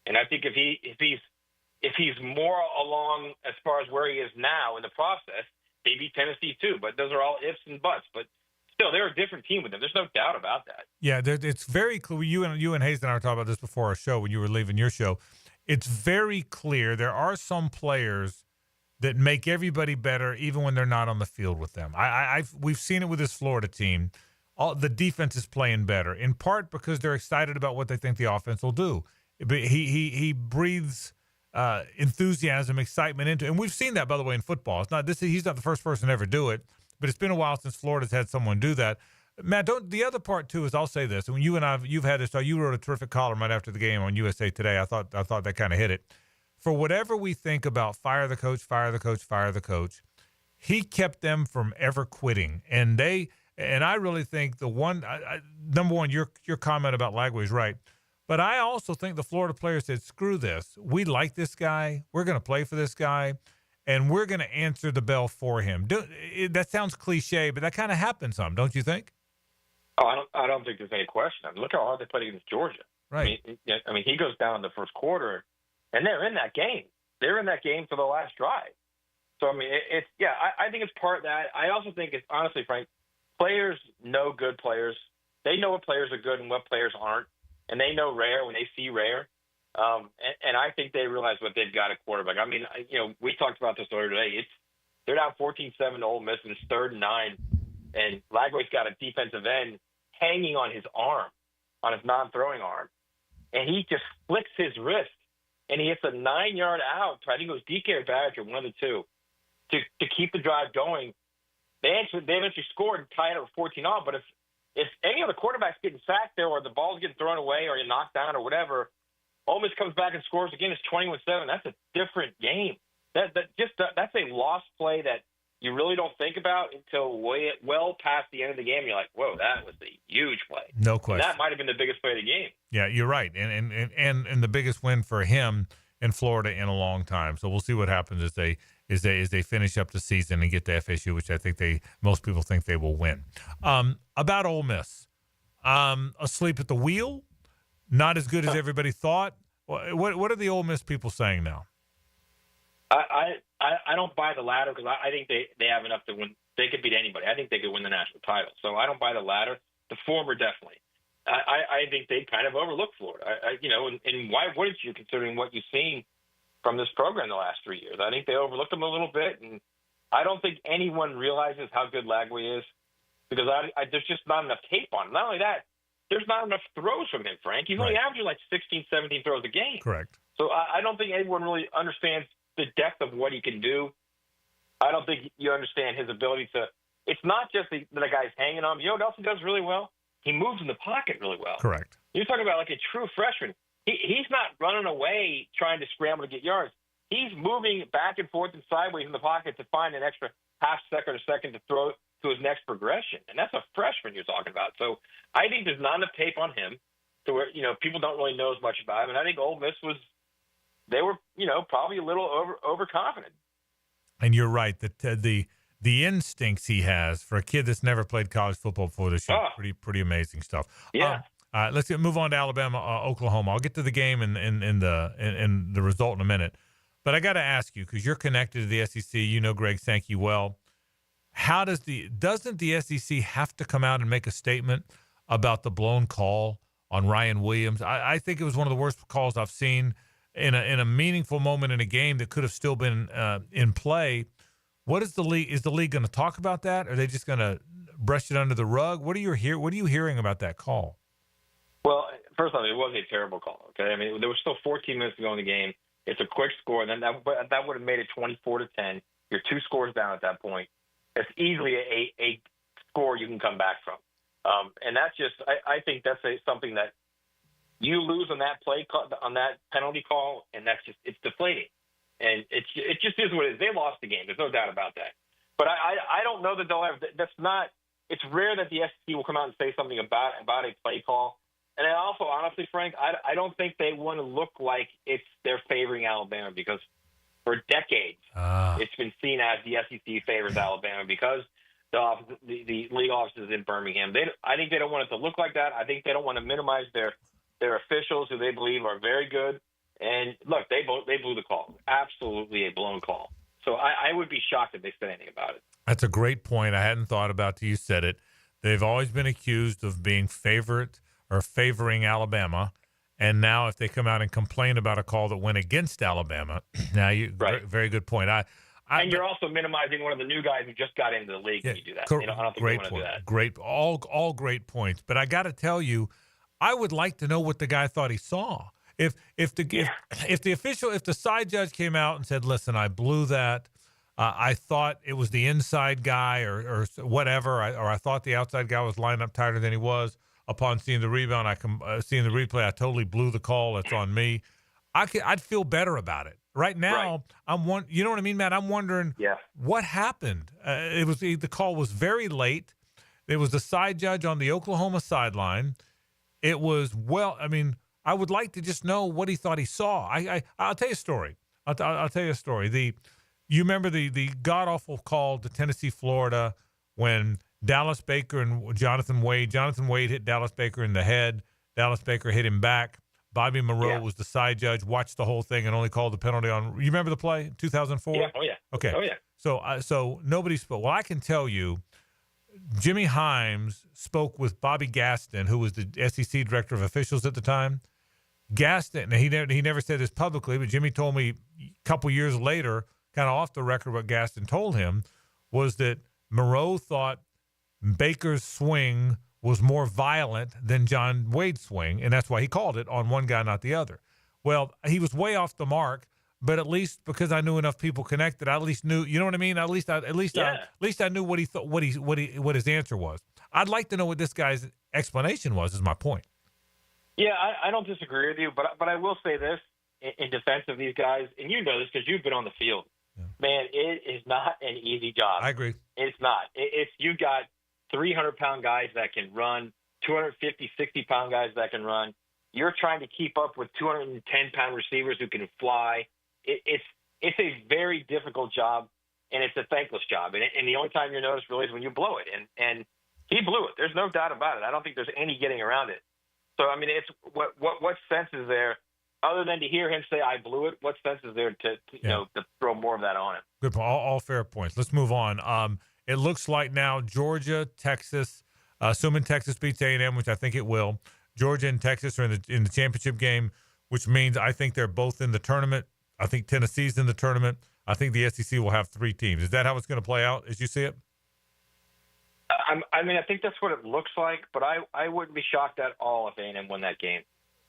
And I think if he's more along as far as where he is now in the process, they beat Tennessee too. But those are all ifs and buts. But still, they're a different team with him. There's no doubt about that. Yeah, it's very clear. You and Hays and I were talking about this before our show when you were leaving your show. It's very clear there are some players that make everybody better, even when they're not on the field with them. We've seen it with this Florida team. The defense is playing better, in part because they're excited about what they think the offense will do. But he breathes enthusiasm, excitement into it. And we've seen that, by the way, in football. He's not the first person to ever do it, but it's been a while since Florida's had someone do that. Matt, the other part too is, I'll say this: when you've had this, you wrote a terrific column right after the game on USA Today. I thought that kind of hit it. For whatever we think about fire the coach, he kept them from ever quitting. And I really think number one, your comment about Lagway is right. But I also think the Florida players said, screw this. We like this guy. We're going to play for this guy. And we're going to answer the bell for him. That sounds cliche, but that kind of happens some, don't you think? Oh, I don't think there's any question. I mean, look how hard they played against Georgia. Right. I mean, he goes down in the first quarter, and they're in that game. They're in that game for the last drive. So, I mean, I think it's part of that. I also think it's, honestly, Frank, players know good players. They know what players are good and what players aren't. And they know rare when they see rare. And I think they realize what they've got at quarterback. I mean, we talked about this earlier today. They're down 14-7 to Ole Miss, and it's 3rd and 9. And Lagway's got a defensive end hanging on his arm, on his non-throwing arm, and he just flicks his wrist, and he hits a 9-yard out. I think it was DK or Badger, one of the two, to keep the drive going. They eventually scored and tied it with 14-all. But if any of the quarterbacks getting sacked there, or the ball's getting thrown away, or you knocked down, or whatever, Ole Miss comes back and scores again. It's 21-7. That's a different game. That's a lost play that you really don't think about until well past the end of the game. You're like, whoa, that was a huge play. No question. And that might have been the biggest play of the game. Yeah, you're right, and the biggest win for him in Florida in a long time. So we'll see what happens as they finish up the season and get to FSU, which I think most people think they will win. About Ole Miss, asleep at the wheel, not as good as everybody thought. What are the Ole Miss people saying now? I don't buy the latter, because I think they have enough to win. They could beat anybody. I think they could win the national title. So I don't buy the latter. The former, definitely. I think they kind of overlooked Florida. And why wouldn't you, considering what you've seen from this program the last 3 years? I think they overlooked them a little bit, and I don't think anyone realizes how good Lagway is, because there's just not enough tape on him. Not only that, there's not enough throws from him, Frank. He's only averaging like 16, 17 throws a game. Correct. So I don't think anyone really understands the depth of what he can do. I don't think you understand his ability to – it's not just the guy's hanging on. You know what else he does really well? He moves in the pocket really well. Correct. You're talking about like a true freshman. He's not running away trying to scramble to get yards. He's moving back and forth and sideways in the pocket to find an extra half second or second to throw to his next progression. And that's a freshman you're talking about. So I think there's not enough tape on him to where, people don't really know as much about him. And I think Ole Miss they were, probably a little overconfident. And you're right that the instincts he has for a kid that's never played college football before this year, pretty amazing stuff. Yeah. Let's move on to Alabama, Oklahoma. I'll get to the game and the result in a minute. But I got to ask you, because you're connected to the SEC, you know Greg Sankey well. Doesn't the SEC have to come out and make a statement about the blown call on Ryan Williams? I think it was one of the worst calls I've seen in a meaningful moment in a game that could have still been in play. What is the league? Is the league going to talk about that? Or are they just going to brush it under the rug? What are you hearing about that call? Well, first off, it was a terrible call. Okay, I mean there was still 14 minutes to go in the game. It's a quick score, and then that would have made it 24-10. You're 2 scores down at that point. It's easily a score you can come back from, and that's just I think that's something that you lose on that play call, on that penalty call, and it's deflating, and it just is what it is. They lost the game. There's no doubt about that. But I don't know that they'll have. That's not. It's rare that the SEC will come out and say something about a play call. And also, honestly, Frank, I don't think they want to look like they're favoring Alabama, because for decades it's been seen as the SEC favors Alabama because the league offices in Birmingham. I think they don't want it to look like that. I think they don't want to minimize their officials, who they believe are very good. And look, they blew the call. Absolutely a blown call. So I would be shocked if they said anything about it. That's a great point. I hadn't thought about till you said it. They've always been accused of being favoring Alabama, and now if they come out and complain about a call that went against Alabama, very good point. And you're also minimizing one of the new guys who just got into the league when you do that. I don't think you want to do that. Great, all great points. But I got to tell you, I would like to know what the guy thought he saw. If the side judge came out and said, "Listen, I blew that. I thought it was the inside guy or whatever, or I thought the outside guy was lined up tighter than he was." Upon seeing the rebound, seeing the replay, I totally blew the call. That's on me. I'd feel better about it. Right now, you know what I mean, Matt? I'm wondering what happened. The call was very late. It was the side judge on the Oklahoma sideline. It was I would like to just know what he thought he saw. I'll tell you a story. I'll tell you a story. You remember the god awful call to Tennessee, Florida, when Dallas Baker and Jonathan Wade hit Dallas Baker in the head. Dallas Baker hit him back. Bobby Moreau was the side judge, watched the whole thing, and only called the penalty on. You remember the play, 2004? Yeah. Oh, yeah. Okay. Oh, yeah. So nobody spoke. Well, I can tell you, Jimmy Himes spoke with Bobby Gaston, who was the SEC director of officials at the time. Gaston, he never said this publicly, but Jimmy told me a couple years later, kind of off the record, what Gaston told him was that Moreau thought Baker's swing was more violent than John Wade's swing, and that's why he called it on one guy, not the other. Well, he was way off the mark, but at least because I knew enough people connected, I at least knew. You know what I mean? At least I knew what he thought, what his answer was. I'd like to know what this guy's explanation was. Is my point. Yeah, I don't disagree with you, but I will say this in defense of these guys, and you know this because you've been on the field. Yeah. Man, it is not an easy job. I agree. It's not. It's you got 300-pound guys that can run, 250, 60-pound guys that can run. You're trying to keep up with 210-pound receivers who can fly. It's a very difficult job, and it's a thankless job. And the only time you notice really is when you blow it. And he blew it. There's no doubt about it. I don't think there's any getting around it. So, I mean, it's what sense is there other than to hear him say, I blew it? What sense is there to throw more of that on him? Good point. All fair points. Let's move on. It looks like now Georgia, Texas, assuming Texas beats A&M, which I think it will. Georgia and Texas are in the championship game, which means I think they're both in the tournament. I think Tennessee's in the tournament. I think the SEC will have 3 teams. Is that how it's going to play out as you see it? I mean, I think that's what it looks like, but I wouldn't be shocked at all if A&M won that game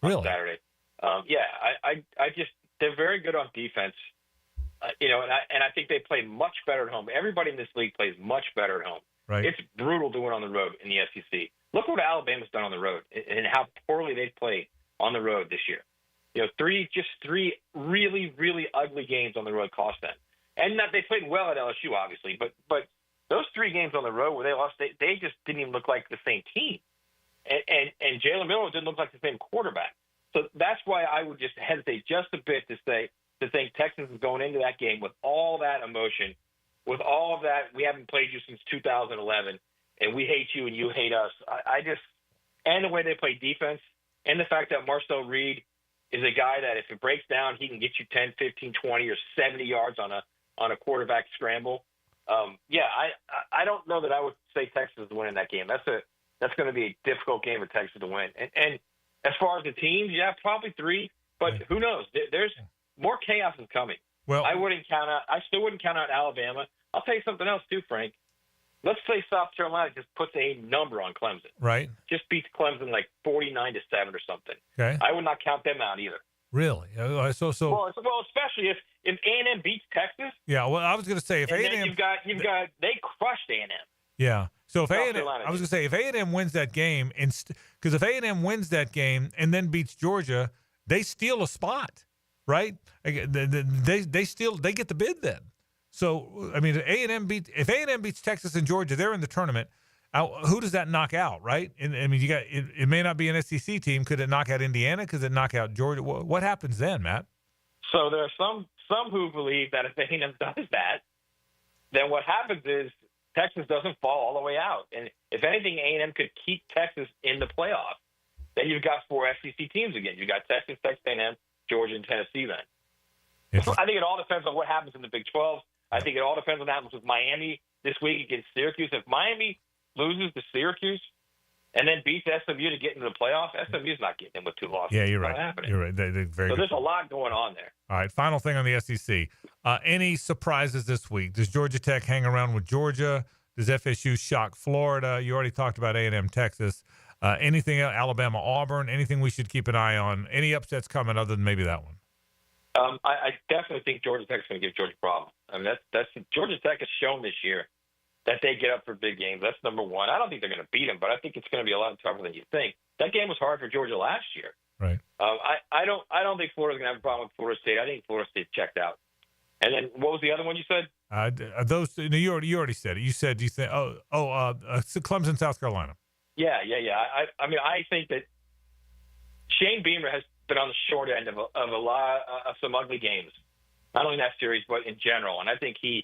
on Saturday. I just they're very good on defense, and I think they play much better at home. Everybody in this league plays much better at home. Right. It's brutal to win on the road in the SEC. Look what Alabama's done on the road and how poorly they've played on the road this year. Three really, really ugly games on the road cost them. And that they played well at LSU, obviously, but those 3 games on the road where they lost, they just didn't even look like the same team. And Jalen Miller didn't look like the same quarterback. So that's why I would just hesitate just a bit to think Texas is going into that game with all that emotion, with all of that, we haven't played you since 2011, and we hate you and you hate us. And the way they play defense, and the fact that Marcel Reed is a guy that if it breaks down, he can get you 10, 15, 20, or 70 yards on a quarterback scramble. I don't know that I would say Texas is winning that game. That's going to be a difficult game for Texas to win. And as far as the teams, probably 3, but who knows? There's more chaos is coming. Well, I still wouldn't count out Alabama. I'll tell you something else too, Frank. Let's say South Carolina just puts a number on Clemson. Right. Just beats Clemson like 49-7 or something. Okay. I would not count them out either. Really? Well, especially if A&M beats Texas. Yeah. Well, I was going to say if A&M, you've got they crushed A&M. Yeah. So if A&M, Carolina I was going to say if A&M wins that game, because if A&M wins that game and then beats Georgia, they steal a spot, right? They get the bid then. So I mean, if A&M beats Texas and Georgia, they're in the tournament. Who does that knock out, right? And I mean, it may not be an SEC team. Could it knock out Indiana? Could it knock out Georgia? What happens then, Matt? So there are some who believe that if A&M does that, then what happens is Texas doesn't fall all the way out. And if anything, A&M could keep Texas in the playoff. Then you've got 4 SEC teams again. You've got Texas, Texas A&M, Georgia, and Tennessee then. I think it all depends on what happens in the Big 12. I think it all depends on what happens with Miami this week against Syracuse. If Miami loses to Syracuse and then beats SMU to get into the playoff, SMU's not getting in with 2 losses. Yeah, you're right. Happening. You're right. They're very good. There's a lot going on there. All right, final thing on the SEC. Any surprises this week? Does Georgia Tech hang around with Georgia? Does FSU shock Florida? You already talked about A&M, Texas. Anything else? Alabama, Auburn? Anything we should keep an eye on? Any upsets coming other than maybe that one? I definitely think Georgia Tech's going to give Georgia problems. I mean, that's Georgia Tech has shown this year that they get up for big games. That's number one. I don't think they're going to beat them, but I think it's going to be a lot tougher than you think. That game was hard for Georgia last year. Right. I don't think Florida's going to have a problem with Florida State. I think Florida State checked out. And then what was the other one you said? Those you already said it. You said Clemson, South Carolina. Yeah. I mean, I think that Shane Beamer has been on the short end of a lot of some ugly games, not only in that series but in general. And I think he's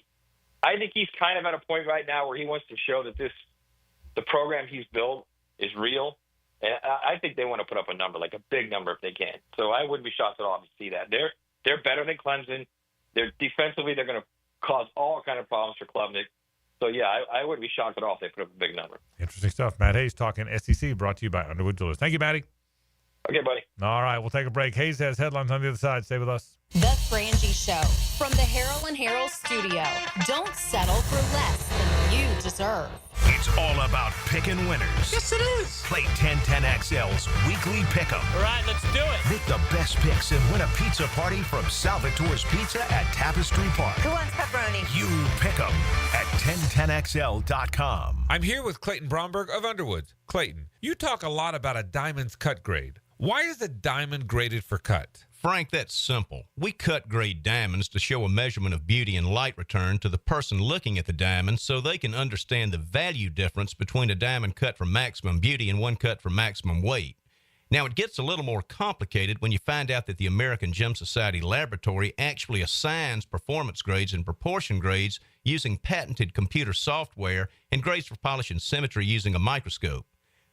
kind of at a point right now where he wants to show that the program he's built is real. And I think they want to put up a number, like a big number if they can. So I wouldn't be shocked at all if you see that. They're better than Clemson. They're defensively, they're going to cause all kind of problems for Klubnik. So, yeah, I wouldn't be shocked at all if they put up a big number. Interesting stuff. Matt Hays talking SEC, brought to you by Underwood Jewelers. Thank you, Matty. Okay, buddy. All right, we'll take a break. Hays has headlines on the other side. Stay with us. The Frangie Show from the Harrell and Harrell studio. Don't settle for less than you deserve. It's It's all about picking winners. Yes, it is. Play 1010XL's weekly pick'em. All right, let's do it. Make the best picks and win a pizza party from Salvatore's Pizza at Tapestry Park. Who wants pepperoni? You pick 'em at 1010XL.com. I'm here with Clayton Bromberg of Underwoods. Clayton, you talk a lot about a diamond's cut grade. Why is a diamond graded for cut? Frank, that's simple. We cut grade diamonds to show a measurement of beauty and light return to the person looking at the diamond so they can understand the value difference between a diamond cut for maximum beauty and one cut for maximum weight. Now, it gets a little more complicated when you find out that the American Gem Society Laboratory actually assigns performance grades and proportion grades using patented computer software and grades for polish and symmetry using a microscope.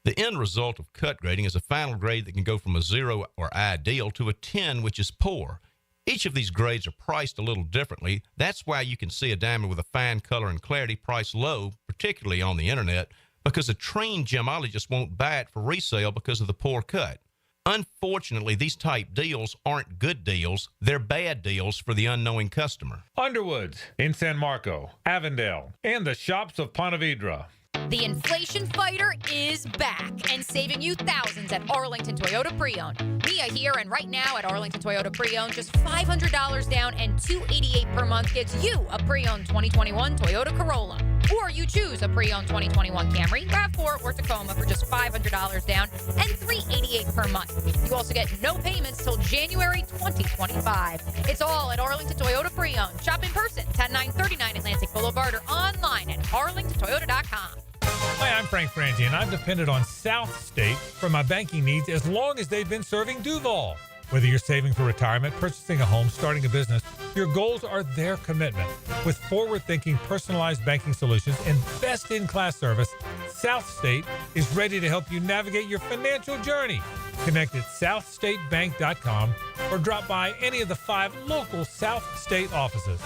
The end result of cut grading is a final grade that can go from a 0 or ideal to a 10, which is poor. Each of these grades are priced a little differently. That's why you can see a diamond with a fine color and clarity priced low, particularly on the internet, because a trained gemologist won't buy it for resale because of the poor cut. Unfortunately, these type deals aren't good deals. They're bad deals for the unknowing customer. Underwoods in San Marco, Avondale, and the shops of Ponte Vedra. The inflation fighter is back and saving you thousands at Arlington Toyota Pre-Owned. Mia here, and right now at Arlington Toyota Pre-Owned, just $500 down and $288 per month gets you a pre-owned 2021 Toyota Corolla. Or you choose a pre-owned 2021 Camry, RAV4, or Tacoma for just $500 down and $388 per month. You also get no payments till January 2025. It's all at Arlington Toyota Pre-Owned. Shop in person, 10939 Atlantic Boulevard, or online at arlingtontoyota.com. Hi, I'm Frank Frangie, and I've depended on South State for my banking needs as long as they've been serving Duval. Whether you're saving for retirement, purchasing a home, starting a business, your goals are their commitment. With forward-thinking, personalized banking solutions and best-in-class service, South State is ready to help you navigate your financial journey. Connect at southstatebank.com or drop by any of the 5 local South State offices.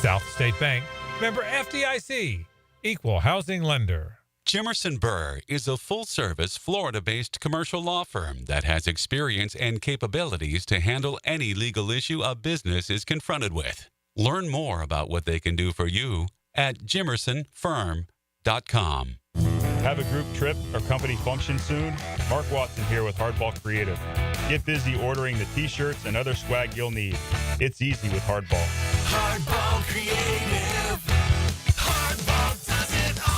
South State Bank, member FDIC, equal housing lender. Jimerson Burr is a full-service, Florida-based commercial law firm that has experience and capabilities to handle any legal issue a business is confronted with. Learn more about what they can do for you at jimersonfirm.com. Have a group trip or company function soon? Mark Watson here with Hardball Creative. Get busy ordering the t-shirts and other swag you'll need. It's easy with Hardball. Hardball Creative. Hardball does it all.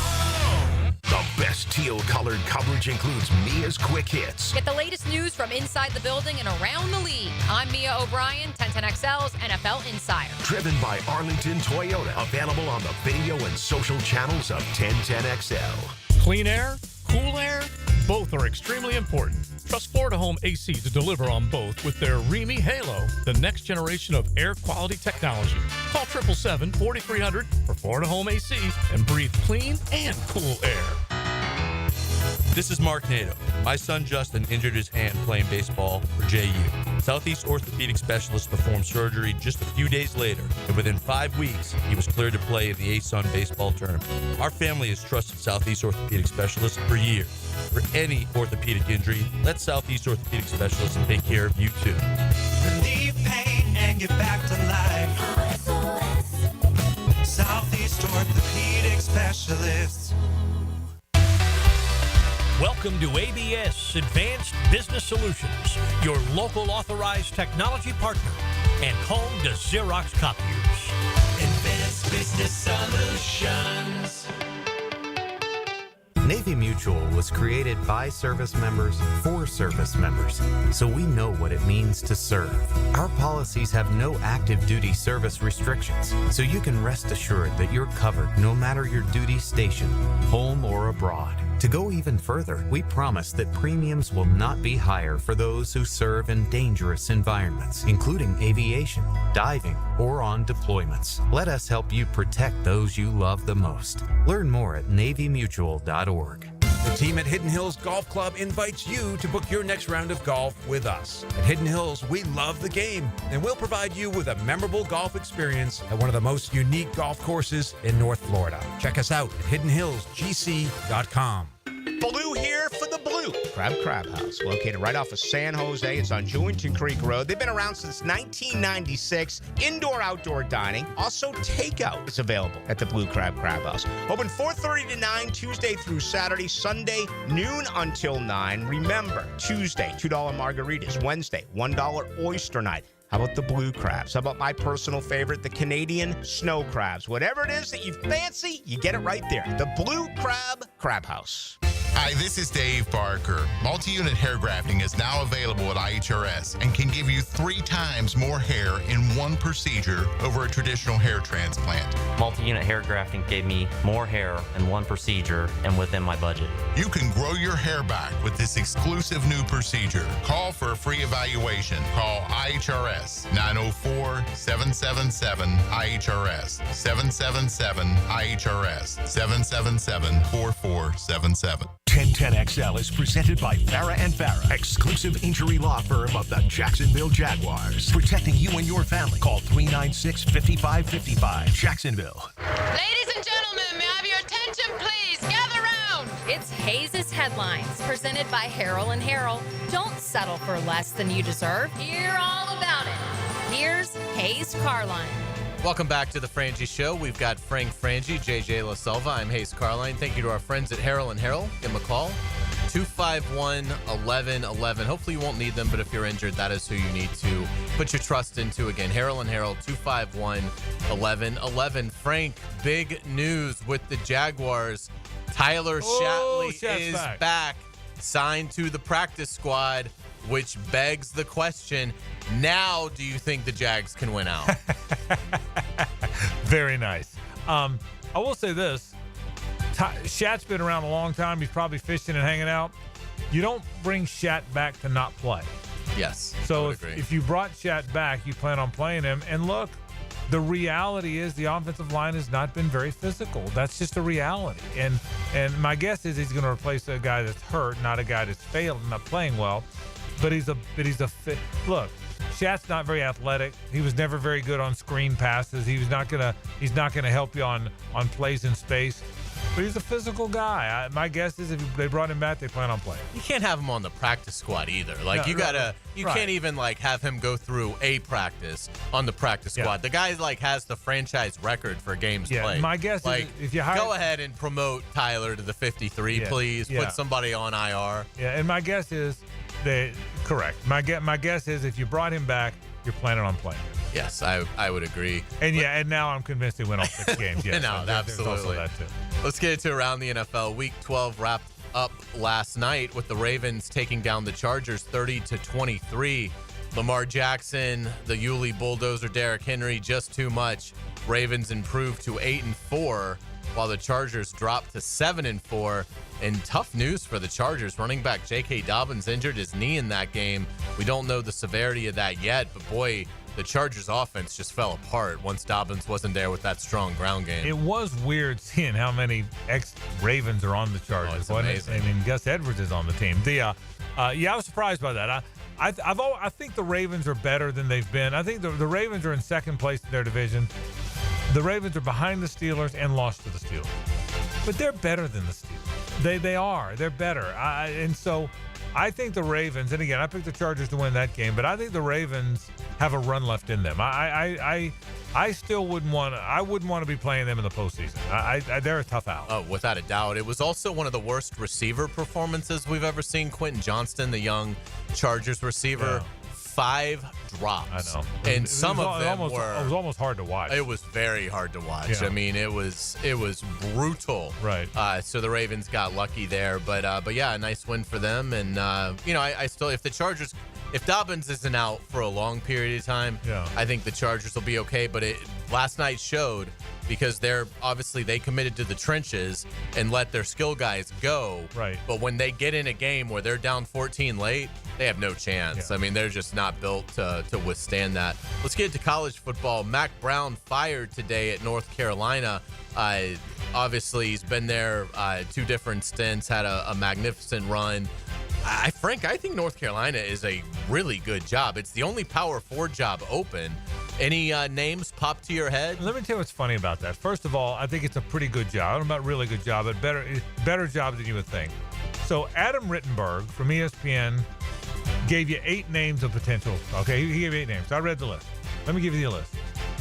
The best teal-colored coverage includes Mia's quick hits. Get the latest news from inside the building and around the league. I'm Mia O'Brien, 1010XL's NFL Insider. Driven by Arlington Toyota. Available on the video and social channels of 1010XL. Clean air, cool air, both are extremely important. Trust Florida Home AC to deliver on both with their Remy Halo, the next generation of air quality technology. Call 777-4300 for Florida Home AC and breathe clean and cool air. This is Mark Nato. My son Justin injured his hand playing baseball for JU. Southeast Orthopedic Specialist performed surgery just a few days later, and within 5 weeks, he was cleared to play in the ASUN baseball tournament. Our family has trusted Southeast Orthopedic Specialists for years. For any orthopedic injury, let Southeast Orthopedic Specialists take care of you too. Relieve pain and get back to life. Southeast Orthopedic Specialists. Welcome to ABS Advanced Business Solutions, your local authorized technology partner and home to Xerox copiers. Advanced Business Solutions. Navy Mutual was created by service members for service members, so we know what it means to serve. Our policies have no active duty service restrictions, so you can rest assured that you're covered no matter your duty station, home or abroad. To go even further, we promise that premiums will not be higher for those who serve in dangerous environments, including aviation, diving, or on deployments. Let us help you protect those you love the most. Learn more at NavyMutual.org. The team at Hidden Hills Golf Club invites you to book your next round of golf with us. At Hidden Hills, we love the game, and we'll provide you with a memorable golf experience at one of the most unique golf courses in North Florida. Check us out at hiddenhillsgc.com. Blue here for the blue. Crab House, located right off of San Jose. It's on Jewington Creek Road. They've been around since 1996. Indoor-outdoor dining. Also, takeout is available at the Blue Crab House. Open 4:30 to 9, Tuesday through Saturday. Sunday, noon until 9. Remember, Tuesday, $2 margaritas. Wednesday, $1 oyster night. How about the blue crabs? How about my personal favorite, the Canadian snow crabs? Whatever it is that you fancy, you get it right there. The Blue Crab House. Hi, this is Dave Barker. Multi-unit hair grafting is now available at IHRS and can give you 3 times more hair in one procedure over a traditional hair transplant. Multi-unit hair grafting gave me more hair in one procedure and within my budget. You can grow your hair back with this exclusive new procedure. Call for a free evaluation. Call IHRS 904-777-IHRS 777-IHRS 777-4477. 1010XL is presented by Farah & Farah, exclusive injury law firm of the Jacksonville Jaguars. Protecting you and your family. Call 396-5555. Jacksonville. Ladies and gentlemen, may I have your attention, please? Gather round. It's Hays' Headlines, presented by Harrell & Harrell. Don't settle for less than you deserve. Hear all about it. Here's Hays Carlyon. Welcome back to the Frangie Show. We've got Frank Frangie, JJ LaSelva. I'm Hays Carlyon. Thank you to our friends at Harrell & Harrell. Give them a call. 251-1111. Hopefully you won't need them, but if you're injured, that is who you need to put your trust into. Again, Harrell & Harrell, 251-1111. Frank, big news with the Jaguars. Tyler Shatley is back, signed to the practice squad, which begs the question, now do you think the Jags can win out? Very nice. I will say this. Shat's been around a long time. He's probably fishing and hanging out. You don't bring Shat back to not play. Yes. So if you brought Shat back, you plan on playing him. And look, the reality is the offensive line has not been very physical. That's just a reality. And my guess is he's going to replace a guy that's hurt, not a guy that's failed and not playing well. But he's a fit. Look, Shat's not very athletic. He was never very good on screen passes. He's not gonna help you on plays in space. But he's a physical guy. My guess is if they brought him back, they plan on playing. You can't have him on the practice squad either. Like you can't even like have him go through a practice on the practice squad. The guy like has the franchise record for games played. My guess is if you go ahead and promote Tyler to the 53, please. Put somebody on IR. Yeah, and my guess is correct. My guess is if you brought him back, you're planning on playing. Yes, I would agree. And now I'm convinced they win all 6 games. Yes, no, absolutely. Also that too. Let's get into around the NFL. Week 12 wrapped up last night with the Ravens taking down the Chargers 30-23. Lamar Jackson, the Yulee bulldozer, Derrick Henry, just too much. Ravens improved to 8-4, while the Chargers dropped to 7-4. And tough news for the Chargers. Running back J.K. Dobbins injured his knee in that game. We don't know the severity of that yet, but boy, the Chargers offense just fell apart once Dobbins wasn't there with that strong ground game. It was weird seeing how many ex-Ravens are on the Chargers. Amazing. I mean, Gus Edwards is on the team. I was surprised by that. I think the Ravens are better than they've been. I think the Ravens are in second place in their division. The Ravens are behind the Steelers and lost to the Steelers. But they're better than the Steelers. They are. They're better. And so I think the Ravens, and again, I picked the Chargers to win that game, but I think the Ravens have a run left in them. I still wouldn't want to be playing them in the postseason. They're a tough out. Oh, without a doubt. It was also one of the worst receiver performances we've ever seen. Quentin Johnston, the young Chargers receiver, 5 drops. I know. And some of them It was almost hard to watch. It was very hard to watch. Yeah. I mean, it was brutal. Right. So the Ravens got lucky there, but yeah, a nice win for them. And I still, if Dobbins isn't out for a long period of time, I think the Chargers will be okay. But last night showed, because they committed to the trenches and let their skill guys go. Right. But when they get in a game where they're down 14 late, they have no chance. Yeah. I mean, they're just not built to withstand that. Let's get into college football. Mack Brown fired today at North Carolina. Obviously, he's been there 2 different stints, had a magnificent run. Frank, I think North Carolina is a really good job. It's the only Power 4 job open. Any names pop to your head? Let me tell you what's funny about that. First of all, I think it's a pretty good job. I don't know about really good job, but better job than you would think. So Adam Rittenberg from ESPN gave you 8 names of potential. Okay, he gave you 8 names. I read the list. Let me give you the list.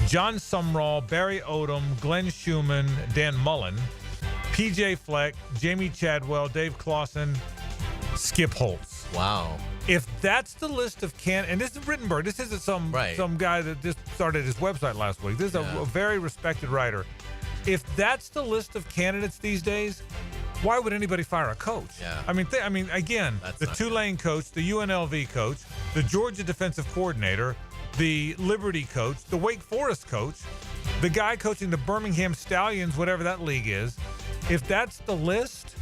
John Sumrall, Barry Odom, Glenn Schumann, Dan Mullen, PJ Fleck, Jamie Chadwell, Dave Clawson, Skip Holtz. Wow. If that's the list of and this is Rittenberg. This isn't some guy that just started his website last week. This is a very respected writer. If that's the list of candidates these days, why would anybody fire a coach? Yeah. I mean, again, the Tulane coach, the UNLV coach, the Georgia defensive coordinator, the Liberty coach, the Wake Forest coach, the guy coaching the Birmingham Stallions, whatever that league is. If that's the list,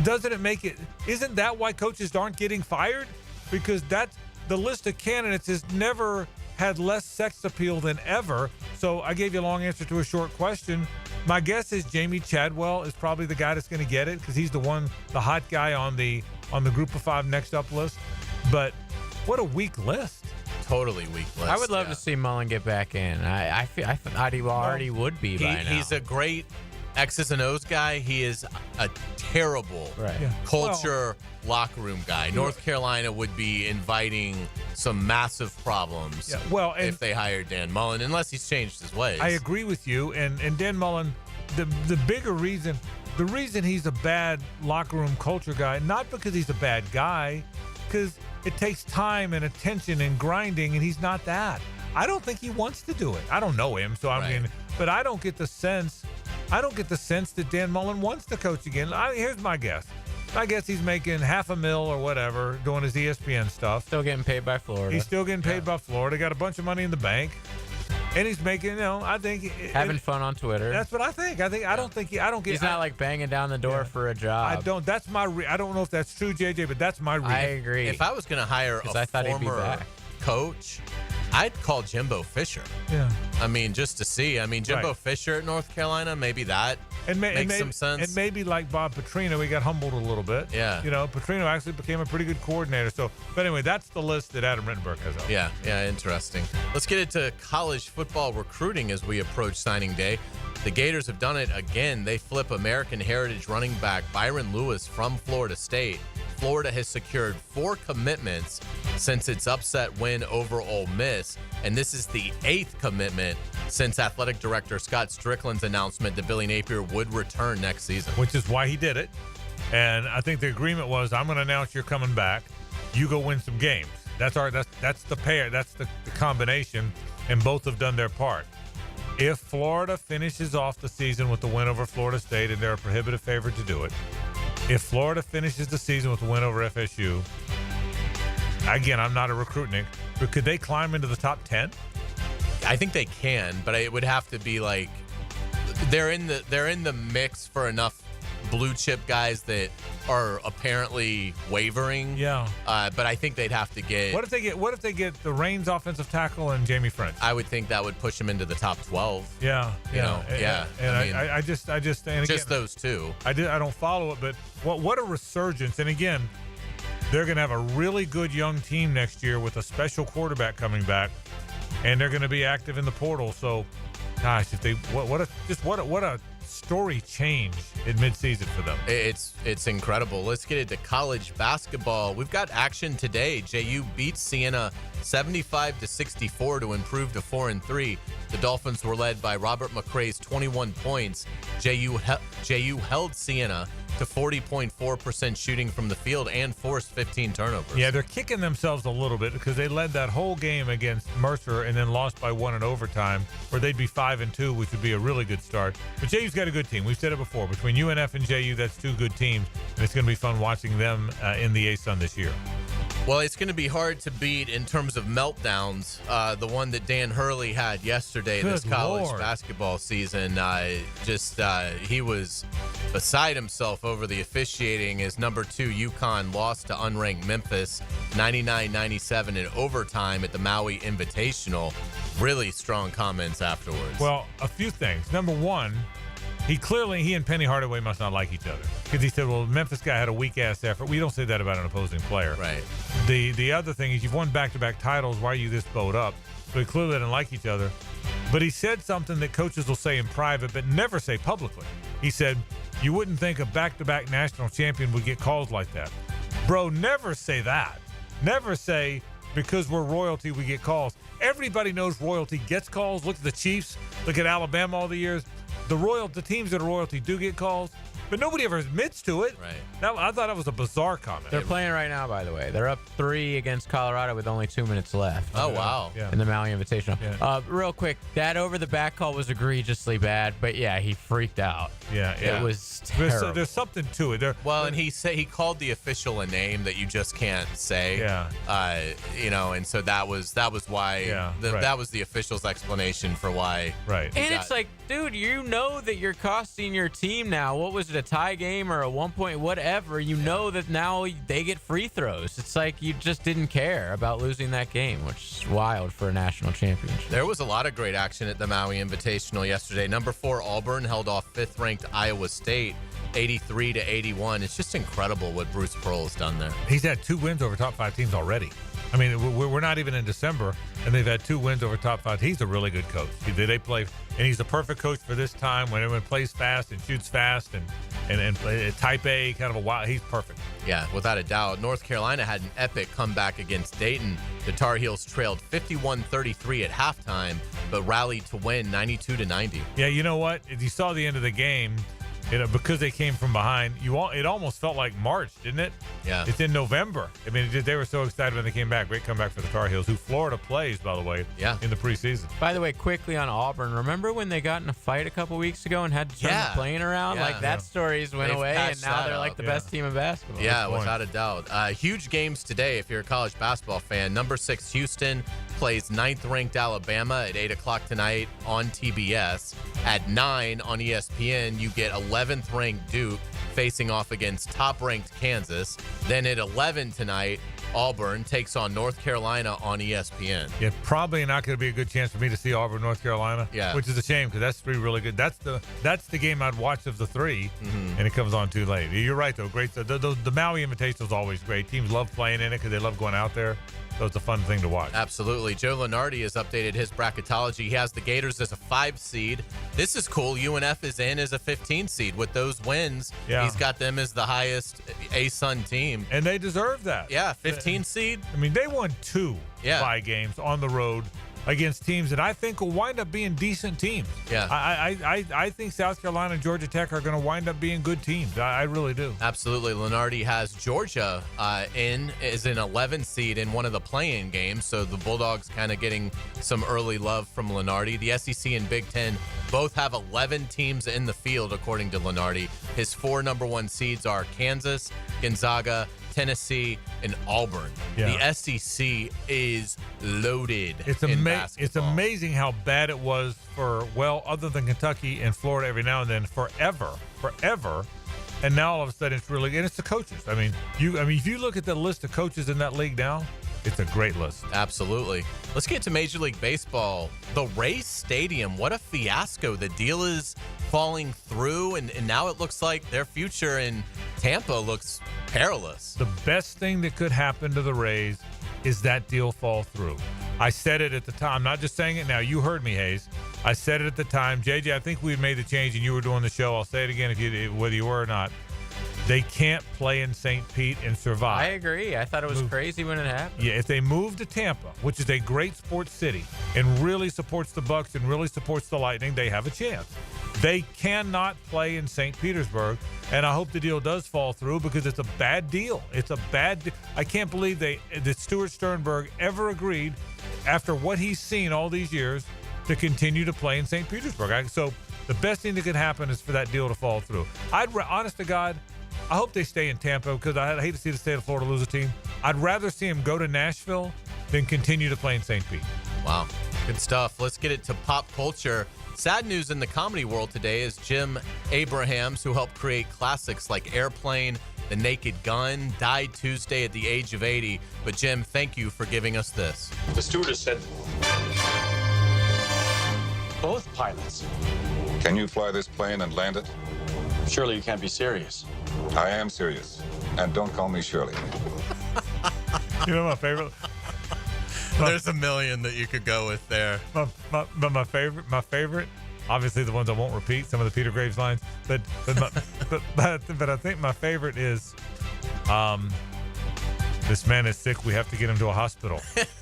doesn't it make it? Isn't that why coaches aren't getting fired? Because the list of candidates has never had less sex appeal than ever. So I gave you a long answer to a short question. My guess is Jamie Chadwell is probably the guy that's going to get it because he's the hot guy on the Group of 5 next up list. But what a weak list. Totally weak list. I would love to see Mullen get back in. I thought he already would be by now. He's a great X's and O's guy. He is a terrible culture locker room guy. North Carolina would be inviting some massive problems if they hired Dan Mullen, unless he's changed his ways. I agree with you. And Dan Mullen, the bigger reason, the reason he's a bad locker room culture guy, not because he's a bad guy, because it takes time and attention and grinding, and he's not that. I don't think he wants to do it. I don't know him, but I don't get the sense. I don't get the sense that Dan Mullen wants to coach again. Here's my guess. I guess he's making $500,000 or whatever doing his ESPN stuff. Still getting paid by Florida. He's still getting paid by Florida. Got a bunch of money in the bank, and he's making. I think having fun on Twitter. That's what I think. I don't think I don't get. He's not like banging down the door for a job. I don't. That's my. I don't know if that's true, JJ, but that's my read. I agree. If I was going to hire a former coach, I'd call Jimbo Fisher. Yeah. I mean, just to see. I mean, Jimbo Fisher at North Carolina, maybe that makes some sense. And maybe like Bob Petrino, he got humbled a little bit. Yeah. Petrino actually became a pretty good coordinator. So, but anyway, that's the list that Adam Rittenberg has up. Yeah, interesting. Let's get into college football recruiting as we approach signing day. The Gators have done it again. They flip American Heritage running back Byron Lewis from Florida State. Florida has secured 4 commitments since its upset win over Ole Miss, and this is the 8th commitment since athletic director Scott Strickland's announcement that Billy Napier would return next season. Which is why he did it. And I think the agreement was, I'm going to announce you're coming back. You go win some games. That's the pair. That's the combination, and both have done their part. If Florida finishes off the season with the win over Florida State, and they're a prohibitive favorite to do it, if Florida finishes the season with a win over FSU, again, I'm not a recruiting, but could they climb into the top 10? I think they can, but it would have to be like they're in the mix for enough blue chip guys that are apparently wavering. Yeah. But I think they'd have to get. What if they get the Reigns offensive tackle and Jamie French? I would think that would push them into the top 12. Yeah. And I just and just again, those two. I don't follow it, but what a resurgence! And again, they're going to have a really good young team next year with a special quarterback coming back, and they're going to be active in the portal. So, gosh, if they what a story change in midseason for them. It's incredible. Let's get into college basketball. We've got action today. JU beats Siena 75-64 to improve to 4-3. The Dolphins were led by Robert McRae's 21 points. JU held Siena to 40.4% shooting from the field and forced 15 turnovers. Yeah, they're kicking themselves a little bit because they led that whole game against Mercer and then lost by 1 in overtime, where they'd be 5-2, which would be a really good start. But JU's got a good team. We've said it before. Between UNF and JU, that's 2 good teams, and it's going to be fun watching them in the A-Sun this year. Well, it's going to be hard to beat in terms of meltdowns. The one that Dan Hurley had yesterday this college basketball season. He was beside himself over the officiating as number 2 UConn lost to unranked Memphis 99-97 in overtime at the Maui Invitational. Really strong comments afterwards. Well, a few things. Number one, he and Penny Hardaway must not like each other because he said, well, Memphis guy had a weak-ass effort. We don't say that about an opposing player. Right. The other thing is you've won back-to-back titles. Why are you this bowed up? So clearly they didn't like each other. But he said something that coaches will say in private but never say publicly. He said, you wouldn't think a back-to-back national champion would get calls like that. Bro, never say that. Never say, because we're royalty, we get calls. Everybody knows royalty gets calls. Look at the Chiefs. Look at Alabama all the years. The teams that are royalty do get calls, but nobody ever admits to it. Right. I thought that was a bizarre comment. They're playing right now, by the way. They're up 3 against Colorado with only 2 minutes left. Oh, wow. Yeah. In the Maui Invitational. Yeah. Real quick, that over-the-back call was egregiously bad, but yeah, he freaked out. Yeah. It was terrible. There's something to it. And he called the official a name that you just can't say. Yeah. And so that was why. Yeah, that was the official's explanation for why. Right. And it's like, dude, you know that you're costing your team now. What was it, a tie game or a 1 point, whatever? You know that now they get free throws. It's like you just didn't care about losing that game, which is wild for a national championship. There was a lot of great action at the Maui Invitational yesterday. Number 4 Auburn held off 5th-ranked Iowa State 83-81. It's just incredible what Bruce Pearl has done there. He's had 2 wins over top 5 teams already. I mean, we're not even in December, and they've had 2 wins over top 5. He's a really good coach. They play, and he's the perfect coach for this time when everyone plays fast and shoots fast and type A, kind of a wild. He's perfect. Yeah, without a doubt. North Carolina had an epic comeback against Dayton. The Tar Heels trailed 51-33 at halftime, but rallied to win 92-90. Yeah, you know what? If you saw the end of the game, because they came from behind, it almost felt like March, didn't it? Yeah. It's in November. I mean, they were so excited when they came back. Great comeback for the Tar Heels, who Florida plays, by the way, in the preseason. By the way, quickly on Auburn, remember when they got in a fight a couple weeks ago and had to turn the plane around? Yeah. Like, that story's went away, and now they're like the best team in basketball. Yeah, without a doubt. Huge games today if you're a college basketball fan. Number 6 Houston plays 9th-ranked Alabama at 8 o'clock tonight on TBS. At 9 on ESPN, you get 11th-ranked Duke facing off against top-ranked Kansas. Then at 11 tonight, Auburn takes on North Carolina on ESPN. Yeah, probably not going to be a good chance for me to see Auburn, North Carolina. Yeah, which is a shame because that's 3 really good. That's the game I'd watch of the 3, and it comes on too late. You're right though. Great. The Maui Invitational is always great. Teams love playing in it because they love going out there. So it's a fun thing to watch. Absolutely. Joe Lunardi has updated his bracketology. He has the Gators as a 5 seed. This is cool. UNF is in as a 15 seed. With those wins, he's got them as the highest ASUN team. And they deserve that. Yeah, 15 seed. I mean, they won 2 bye games on the road against teams that I think will wind up being decent teams. Yeah. I think South Carolina and Georgia Tech are going to wind up being good teams. I really do. Absolutely. Lunardi has Georgia is an 11 seed in one of the play-in games, so the Bulldogs kind of getting some early love from Lunardi. The SEC and Big Ten both have 11 teams in the field, according to Lunardi. His 4 number 1 seeds are Kansas, Gonzaga, Tennessee, and Auburn. Yeah. The SEC is loaded. It's amazing how bad it was for, other than Kentucky and Florida every now and then, forever. And now all of a sudden it's really, and it's the coaches. I mean, if you look at the list of coaches in that league now, it's a great list. Absolutely. Let's get to Major League Baseball. The Rays Stadium, what a fiasco. The deal is falling through, and now it looks like their future in Tampa looks perilous. The best thing that could happen to the Rays is that deal fall through. I said it at the time. I'm not just saying it now. You heard me, Hays. I said it at the time. JJ, I think we made the change and you were doing the show. I'll say it again whether you were or not. They can't play in St. Pete and survive. I agree. I thought it was crazy when it happened. Yeah, if they move to Tampa, which is a great sports city and really supports the Bucks and really supports the Lightning, they have a chance. They cannot play in St. Petersburg, and I hope the deal does fall through because it's a bad deal. I can't believe that Stuart Sternberg ever agreed, after what he's seen all these years, to continue to play in St. Petersburg. So the best thing that could happen is for that deal to fall through. Honest to God, I hope they stay in Tampa because I hate to see the state of Florida lose a team. I'd rather see them go to Nashville than continue to play in St. Pete. Wow. Good stuff. Let's get it to pop culture. Sad news in the comedy world today is Jim Abrahams, who helped create classics like Airplane, The Naked Gun, died Tuesday at the age of 80. But Jim, thank you for giving us this. The stewardess said both pilots. Can you fly this plane and land it? Surely you can't be serious. I am serious. And don't call me Shirley. You know my favorite? There's a million that you could go with there. My favorite, obviously the ones I won't repeat, some of the Peter Graves lines, but I think my favorite is, this man is sick. We have to get him to a hospital.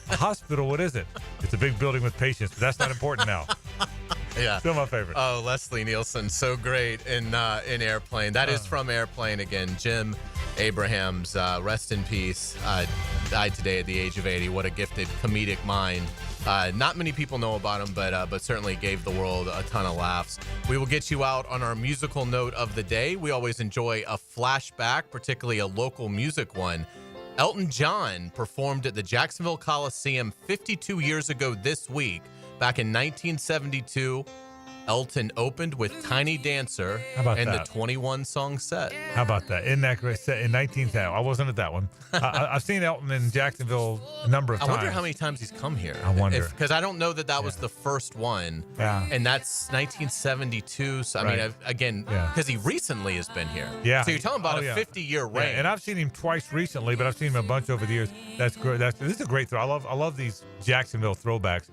A hospital? What is it? It's a big building with patients, but that's not important now. Yeah. Still my favorite. Oh, Leslie Nielsen, so great in Airplane. That is from Airplane again. Jim Abrahams, rest in peace, died today at the age of 80. What a gifted comedic mind. Not many people know about him, but certainly gave the world a ton of laughs. We will get you out on our musical note of the day. We always enjoy a flashback, particularly a local music one. Elton John performed at the Jacksonville Coliseum 52 years ago this week. Back in 1972, Elton opened with Tiny Dancer and the 21-song set. How about that? Isn't that great? Set in 1910. I wasn't at that one. I've seen Elton in Jacksonville a number of times. I wonder how many times he's come here. I wonder. Because I don't know that was the first one. Yeah. And that's 1972. So, I mean, again, because he recently has been here. Yeah. So you're talking about a 50-year reign. Yeah. And I've seen him twice recently, but I've seen him a bunch over the years. That's great. This is a great throw. I love these Jacksonville throwbacks.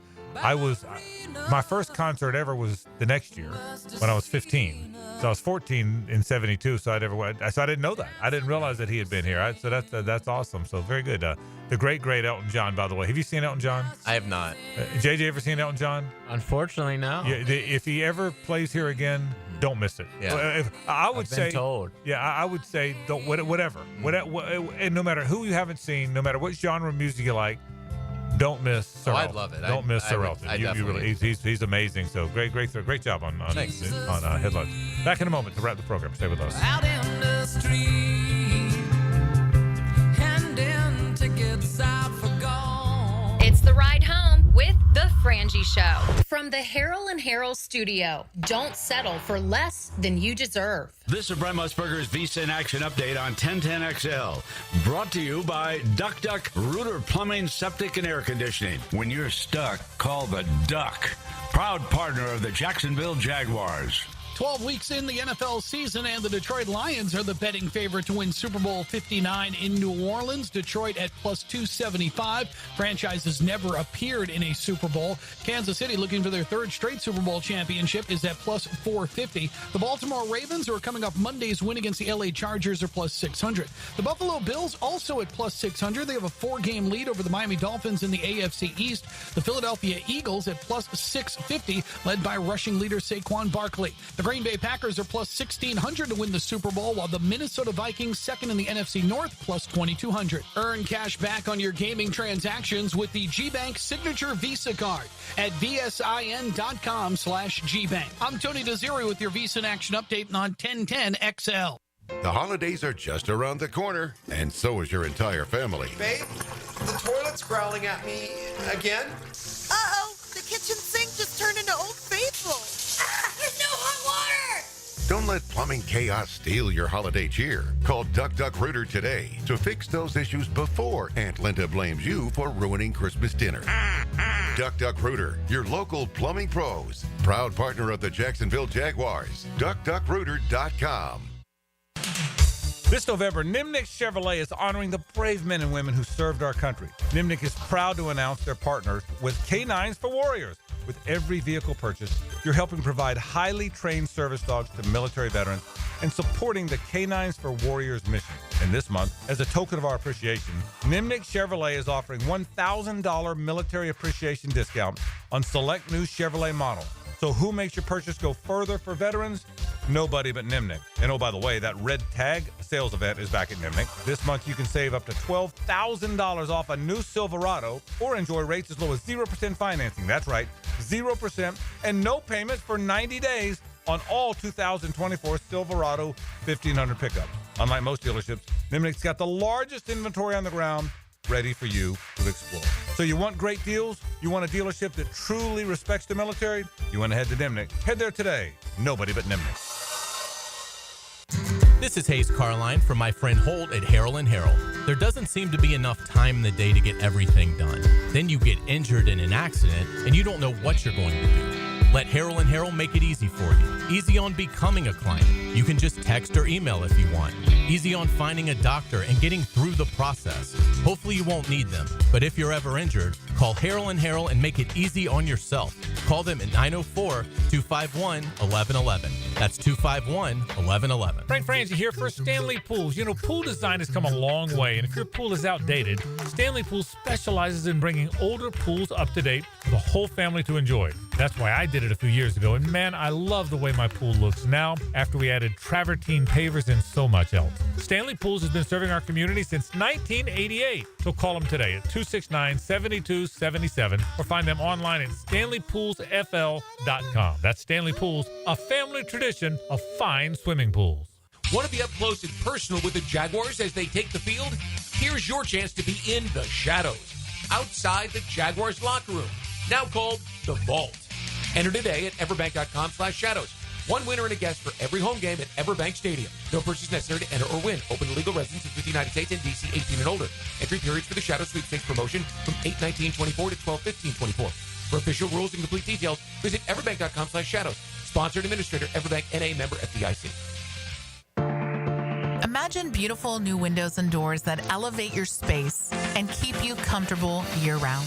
My first concert ever was the next year when I was 15. So I was 14 in 72. So I didn't know that. I didn't realize that he had been here. So that's awesome. So very good. The great Elton John, by the way. Have you seen Elton John? I have not. JJ, ever seen Elton John? Unfortunately, no. Yeah, if he ever plays here again, don't miss it. Yeah. I would say, told. Yeah, I would say don't. Whatever. And no matter who you haven't seen, no matter what genre of music you like, don't miss Sir Elton. I'd love it. Don't miss Sir Elton. Definitely. He's amazing. So great job on headlines. Back in a moment to wrap the program. Stay with us. Out in the street, handing tickets out for gone. It's the ride home with the Frangie Show from the Harold and Harold studio. Don't settle for less than you deserve. This is Brent Musburger's Visa in Action update on 1010XL. Brought to you by Duck Duck Rooter Plumbing, Septic, and Air Conditioning. When you're stuck, call the Duck. Proud partner of the Jacksonville Jaguars. 12 weeks in the NFL season, and the Detroit Lions are the betting favorite to win Super Bowl 59 in New Orleans. Detroit at plus 275. Franchise has never appeared in a Super Bowl. Kansas City, looking for their third straight Super Bowl championship, is at plus 450. The Baltimore Ravens, who are coming off Monday's win against the LA Chargers, are plus 600. The Buffalo Bills also at plus 600. They have a 4-game lead over the Miami Dolphins in the AFC East. The Philadelphia Eagles at plus 650, led by rushing leader Saquon Barkley. The Green Bay Packers are plus 1,600 to win the Super Bowl, while the Minnesota Vikings, second in the NFC North, plus 2,200. Earn cash back on your gaming transactions with the GBank Signature Visa Card at vsin.com/GBank. I'm Tony Desiri with your Visa in Action update on 1010XL. The holidays are just around the corner, and so is your entire family. Babe, the toilet's growling at me again. Uh-oh, the kitchen sink just turned into Old Faithful. There's no hot water! Don't let plumbing chaos steal your holiday cheer. Call Duck Duck Rooter today to fix those issues before Aunt Linda blames you for ruining Christmas dinner. Duck Duck Rooter, your local plumbing pros. Proud partner of the Jacksonville Jaguars. DuckDuckRooter.com. This November, Nimnik Chevrolet is honoring the brave men and women who served our country. Nimnik is proud to announce their partners with K9s for Warriors. With every vehicle purchase, you're helping provide highly trained service dogs to military veterans and supporting the K9s for Warriors mission. And this month, as a token of our appreciation, Nimnik Chevrolet is offering $1,000 military appreciation discount on select new Chevrolet models. So who makes your purchase go further for veterans? Nobody but Nimnik. And oh, by the way, that red tag sales event is back at Nimnik. This month, you can save up to $12,000 off a new Silverado or enjoy rates as low as 0% financing. That's right, 0% and no payments for 90 days on all 2024 Silverado 1500 pickups. Unlike most dealerships, Nimnik's got the largest inventory on the ground, ready for you to explore. So you want great deals? You want a dealership that truly respects the military? You want to head to Nimnik. Head there today. Nobody but Nimnik. This is Hays Carlyon from my friend Holt at Harold and Harold. There doesn't seem to be enough time in the day to get everything done. Then you get injured in an accident and you don't know what you're going to do. Let Harrell & Harrell make it easy for you. Easy on becoming a client. You can just text or email if you want. Easy on finding a doctor and getting through the process. Hopefully you won't need them, but if you're ever injured, call Harrell & Harrell and make it easy on yourself. Call them at 904-251-1111. That's 251-1111. Frank Frangie here for Stanley Pools. You know, pool design has come a long way, and if your pool is outdated, Stanley Pools specializes in bringing older pools up to date for the whole family to enjoy. That's why I did it a few years ago, and man, I love the way my pool looks now after we added travertine pavers and so much else. Stanley Pools has been serving our community since 1988, so call them today at 269-7277 or find them online at stanleypoolsfl.com. That's Stanley Pools, a family tradition of fine swimming pools. Want to be up close and personal with the Jaguars as they take the field? Here's your chance to be in the shadows, outside the Jaguars locker room, now called The Vault. Enter today at everbank.com/shadows. One winner and a guest for every home game at Everbank Stadium. No purchase necessary to enter or win. Open to legal residents in 50 United States and D.C. 18 and older. Entry periods for the Shadow Sweepstakes promotion from 8/19/24 to 12/15/24. For official rules and complete details, visit everbank.com/shadows. Sponsored administrator, Everbank NA, member FDIC. Imagine beautiful new windows and doors that elevate your space and keep you comfortable year-round.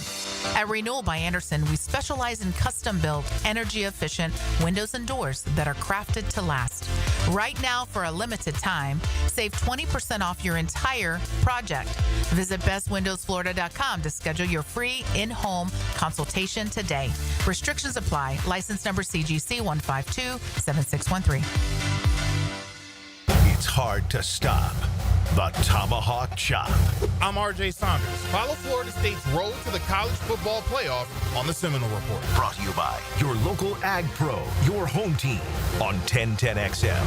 At Renewal by Andersen, we specialize in custom-built, energy-efficient windows and doors that are crafted to last. Right now, for a limited time, save 20% off your entire project. Visit bestwindowsflorida.com to schedule your free in-home consultation today. Restrictions apply. License number CGC 1527613. It's hard to stop the Tomahawk Chop. I'm RJ Saunders. Follow Florida State's road to the college football playoff on the Seminole Report. Brought to you by your local Ag Pro, your home team on 1010XL.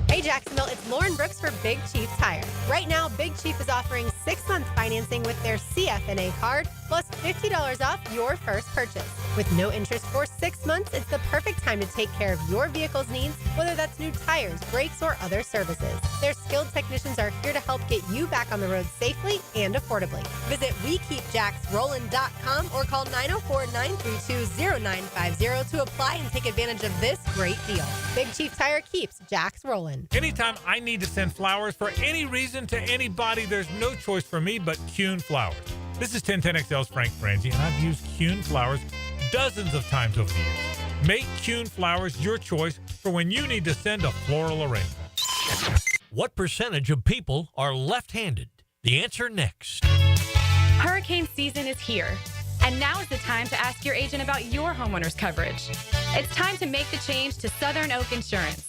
Hey Jacksonville, it's Lauren Brooks for Big Chief Tire. Right now, Big Chief is offering 6-month financing with their CFNA card, plus $50 off your first purchase. With no interest for 6 months, it's the perfect time to take care of your vehicle's needs, whether that's new tires, brakes, or other services. Their skilled technicians are here to help get you back on the road safely and affordably. Visit WeKeepJacksRollin.com or call 904-932-0950 to apply and take advantage of this great deal. Big Chief Tire keeps Jacks rolling. Anytime I need to send flowers for any reason to anybody, there's no choice for me but Kuhn Flowers. This is 1010XL's Frank Frangie, and I've used Kuhn Flowers dozens of times over the years. Make Kuhn Flowers your choice for when you need to send a floral arrangement. What percentage of people are left-handed? The answer next. Hurricane season is here, and now is the time to ask your agent about your homeowner's coverage. It's time to make the change to Southern Oak Insurance.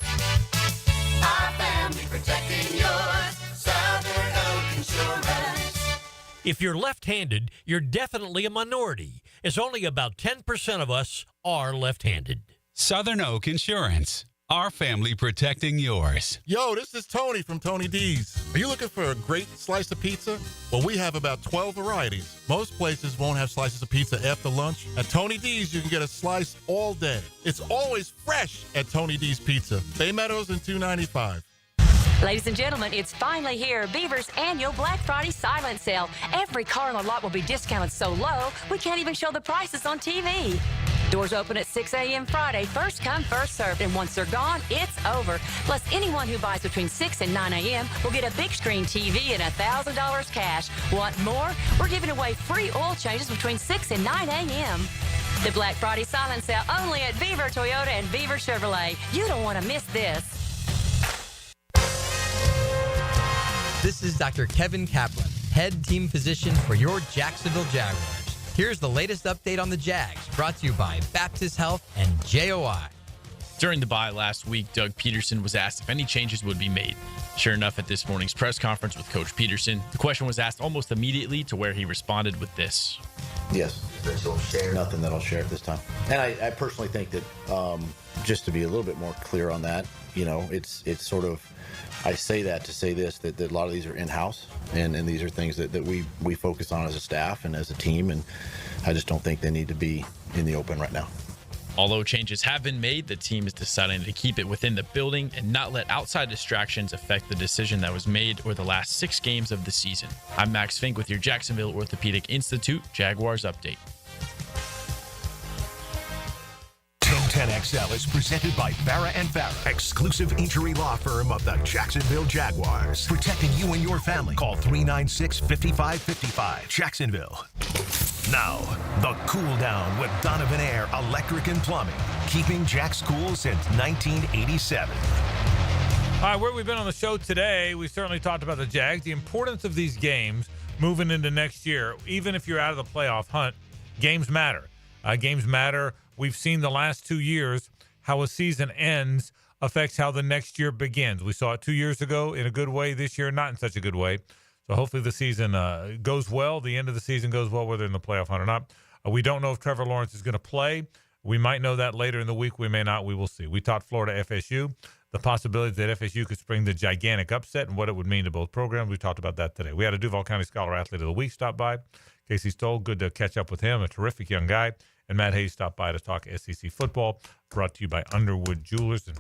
Our family protecting yours. Southern Oak Insurance. If you're left-handed, you're definitely a minority, as only about 10% of us are left-handed. Southern Oak Insurance. Our family protecting yours. Yo, this is Tony from Tony D's. Are you looking for a great slice of pizza? Well, we have about 12 varieties. Most places won't have slices of pizza after lunch. At Tony D's, you can get a slice all day. It's always fresh at Tony D's Pizza. Bay Meadows and 295. Ladies and gentlemen, it's finally here. Beaver's annual Black Friday silent sale. Every car on the lot will be discounted so low, we can't even show the prices on TV. Doors open at 6 a.m. Friday. First come, first served. And once they're gone, it's over. Plus, anyone who buys between 6 and 9 a.m. will get a big screen TV and $1,000 cash. Want more? We're giving away free oil changes between 6 and 9 a.m. The Black Friday silent sale only at Beaver Toyota and Beaver Chevrolet. You don't want to miss this. This is Dr. Kevin Kaplan, head team physician for your Jacksonville Jaguars. Here's the latest update on the Jags, brought to you by Baptist Health and JOI. During the bye last week, Doug Peterson was asked if any changes would be made. Sure enough, at this morning's press conference with Coach Peterson, the question was asked almost immediately, to where he responded with this. Yes, nothing that I'll share at this time. And I personally think that, just to be a little bit more clear on that, you know, it's sort of, I say that to say this, that a lot of these are in-house, and these are things that we focus on as a staff and as a team, and I just don't think they need to be in the open right now. Although changes have been made, the team is deciding to keep it within the building and not let outside distractions affect the decision that was made over the last 6 games of the season. I'm Max Fink with your Jacksonville Orthopedic Institute Jaguars Update. 10XL is presented by Farrah & Farrah, exclusive injury law firm of the Jacksonville Jaguars. Protecting you and your family. Call 396-5555. Jacksonville. Now, the Cool Down with Donovan Air Electric and Plumbing. Keeping Jack's cool since 1987. All right, where we've been on the show today, we certainly talked about the Jags, the importance of these games moving into next year. Even if you're out of the playoff hunt, games matter. Games matter. We've seen the last 2 years how a season ends affects how the next year begins. We saw it 2 years ago in a good way. This year, not in such a good way. So hopefully the season goes well. The end of the season goes well, whether in the playoff hunt or not. We don't know if Trevor Lawrence is going to play. We might know that later in the week. We may not. We will see. We taught Florida FSU the possibility that FSU could spring the gigantic upset and what it would mean to both programs. We talked about that today. We had a Duval County Scholar Athlete of the Week stop by. Casey Stoll, good to catch up with him, a terrific young guy. And Matt Hays stopped by to talk SEC football, brought to you by Underwood Jewelers. And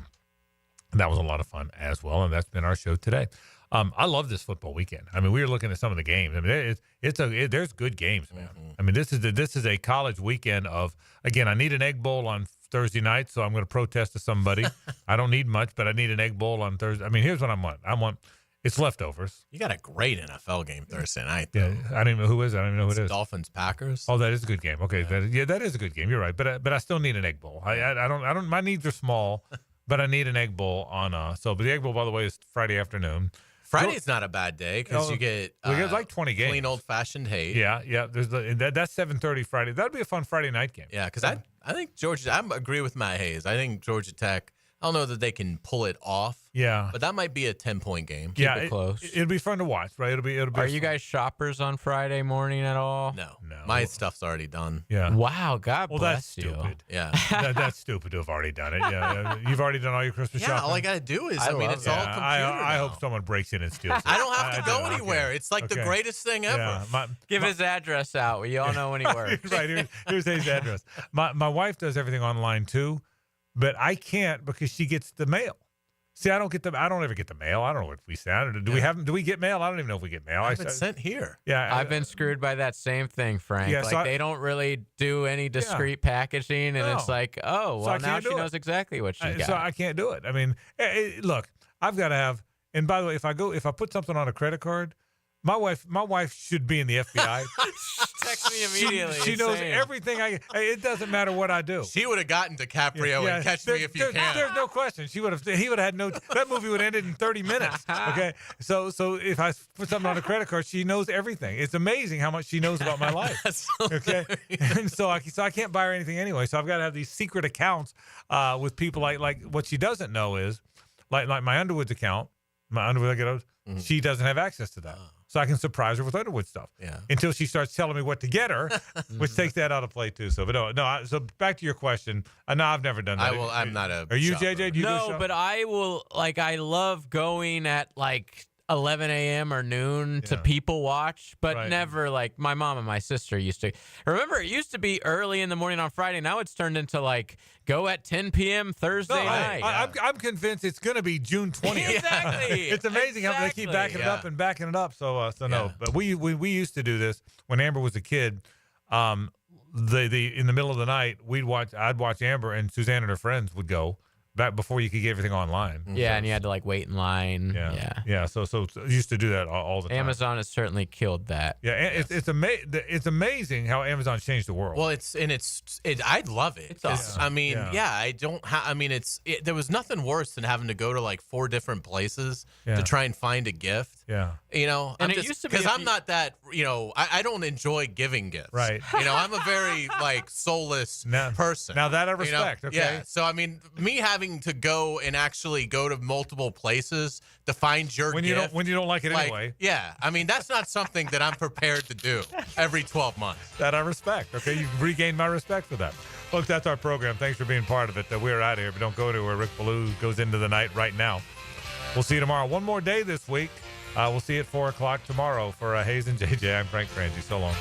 that was a lot of fun as well. And that's been our show today. I love this football weekend. I mean, we were looking at some of the games. I mean, there's good games, man. Mm-hmm. I mean, this is a college weekend of, again, I need an Egg Bowl on Thursday night, so I'm going to protest to somebody. I don't need much, but I need an Egg Bowl on Thursday. I mean, here's what I want. It's leftovers. You got a great NFL game Thursday night, though. Yeah, I don't even know who is. I don't even know who it is. Dolphins Packers. Oh, that is a good game. Okay, that is a good game. You're right, but I still need an Egg Bowl. I don't. My needs are small, but I need an Egg Bowl on. But the Egg Bowl, by the way, is Friday afternoon. Friday's not a bad day because you get like 20 games. Clean old-fashioned Hays. Yeah. There's that's 7:30 Friday. That'd be a fun Friday night game. Yeah, because I think Georgia. I agree with Matt Hays. I think Georgia Tech. I don't know that they can pull it off. Yeah, but that might be a 10-point game. Keep it close. It'll be fun to watch, right? It'll be. Are you guys shoppers on Friday morning at all? No. My stuff's already done. Yeah. Wow. God bless that's you. Stupid. Yeah. That's stupid to have already done it. Yeah. You've already done all your Christmas shopping. Yeah. All I gotta do is. I mean, it's all computer. I hope someone breaks in and steals it. I don't have to go anywhere. It's like the greatest thing ever. Yeah. Give his address out. We all know when he works. Right. Here's his address. My wife does everything online too. But I can't because she gets the mail. See, I don't ever get the mail. I don't know what we send. Do we have? Do we get mail? I don't even know if we get mail. It's sent here. Yeah, I've been screwed by that same thing, Frank. Yeah, they don't really do any discreet packaging, and it's like, now she knows exactly what she got. So I can't do it. I mean, look, I've got to have. And by the way, if I put something on a credit card, my wife should be in the FBI. Text me immediately. She knows everything. It doesn't matter what I do. She would have gotten DiCaprio and Catch Me If You Can. There's no question. He would have had no. That movie would have ended in 30 minutes. Okay, so if I put something on a credit card, she knows everything. It's amazing how much she knows about my life. Okay, and so I can't buy her anything anyway. So I've got to have these secret accounts with people like what she doesn't know is like my Underwood's account. My Underwood, she doesn't have access to that. So I can surprise her with Underwood stuff. Yeah. Until she starts telling me what to get her, which takes that out of play too. So, but no. So back to your question. No, I've never done that. I'm not a. Are you shopper. JJ? Do you no, but I will. I love going at 11 a.m. or noon to people watch, but never my mom and my sister used to. Remember, it used to be early in the morning on Friday. Now it's turned into go at 10 p.m. Thursday night. I'm convinced it's going to be June 20th. Exactly. It's amazing how they keep backing it up and backing it up. So no. But we used to do this when Amber was a kid. In the middle of the night, I'd watch Amber, and Suzanne and her friends would go. Back before you could get everything online. Yeah, and you had to wait in line. Yeah. So used to do that all the time. Amazon has certainly killed that. Yeah, and it's amazing how Amazon changed the world. Well, I love it. It's awesome. I mean, I don't. There was nothing worse than having to go to 4 different places to try and find a gift. Yeah. And it used to be because I'm not that. I don't enjoy giving gifts. Right. I'm a very soulless person. Now that I respect. Okay. Yeah. So me having to go and actually go to multiple places to find your gift when you don't like it anyway. Yeah, that's not something that I'm prepared to do every 12 months. That I respect. Okay, you've regained my respect for that. Look, that's our program. Thanks for being part of it. We're out of here, but don't go to where Rick Ballou goes into the night right now. We'll see you tomorrow. One more day this week. We'll see you at 4 o'clock tomorrow for Hays and JJ. I'm Frank Frangie. So long.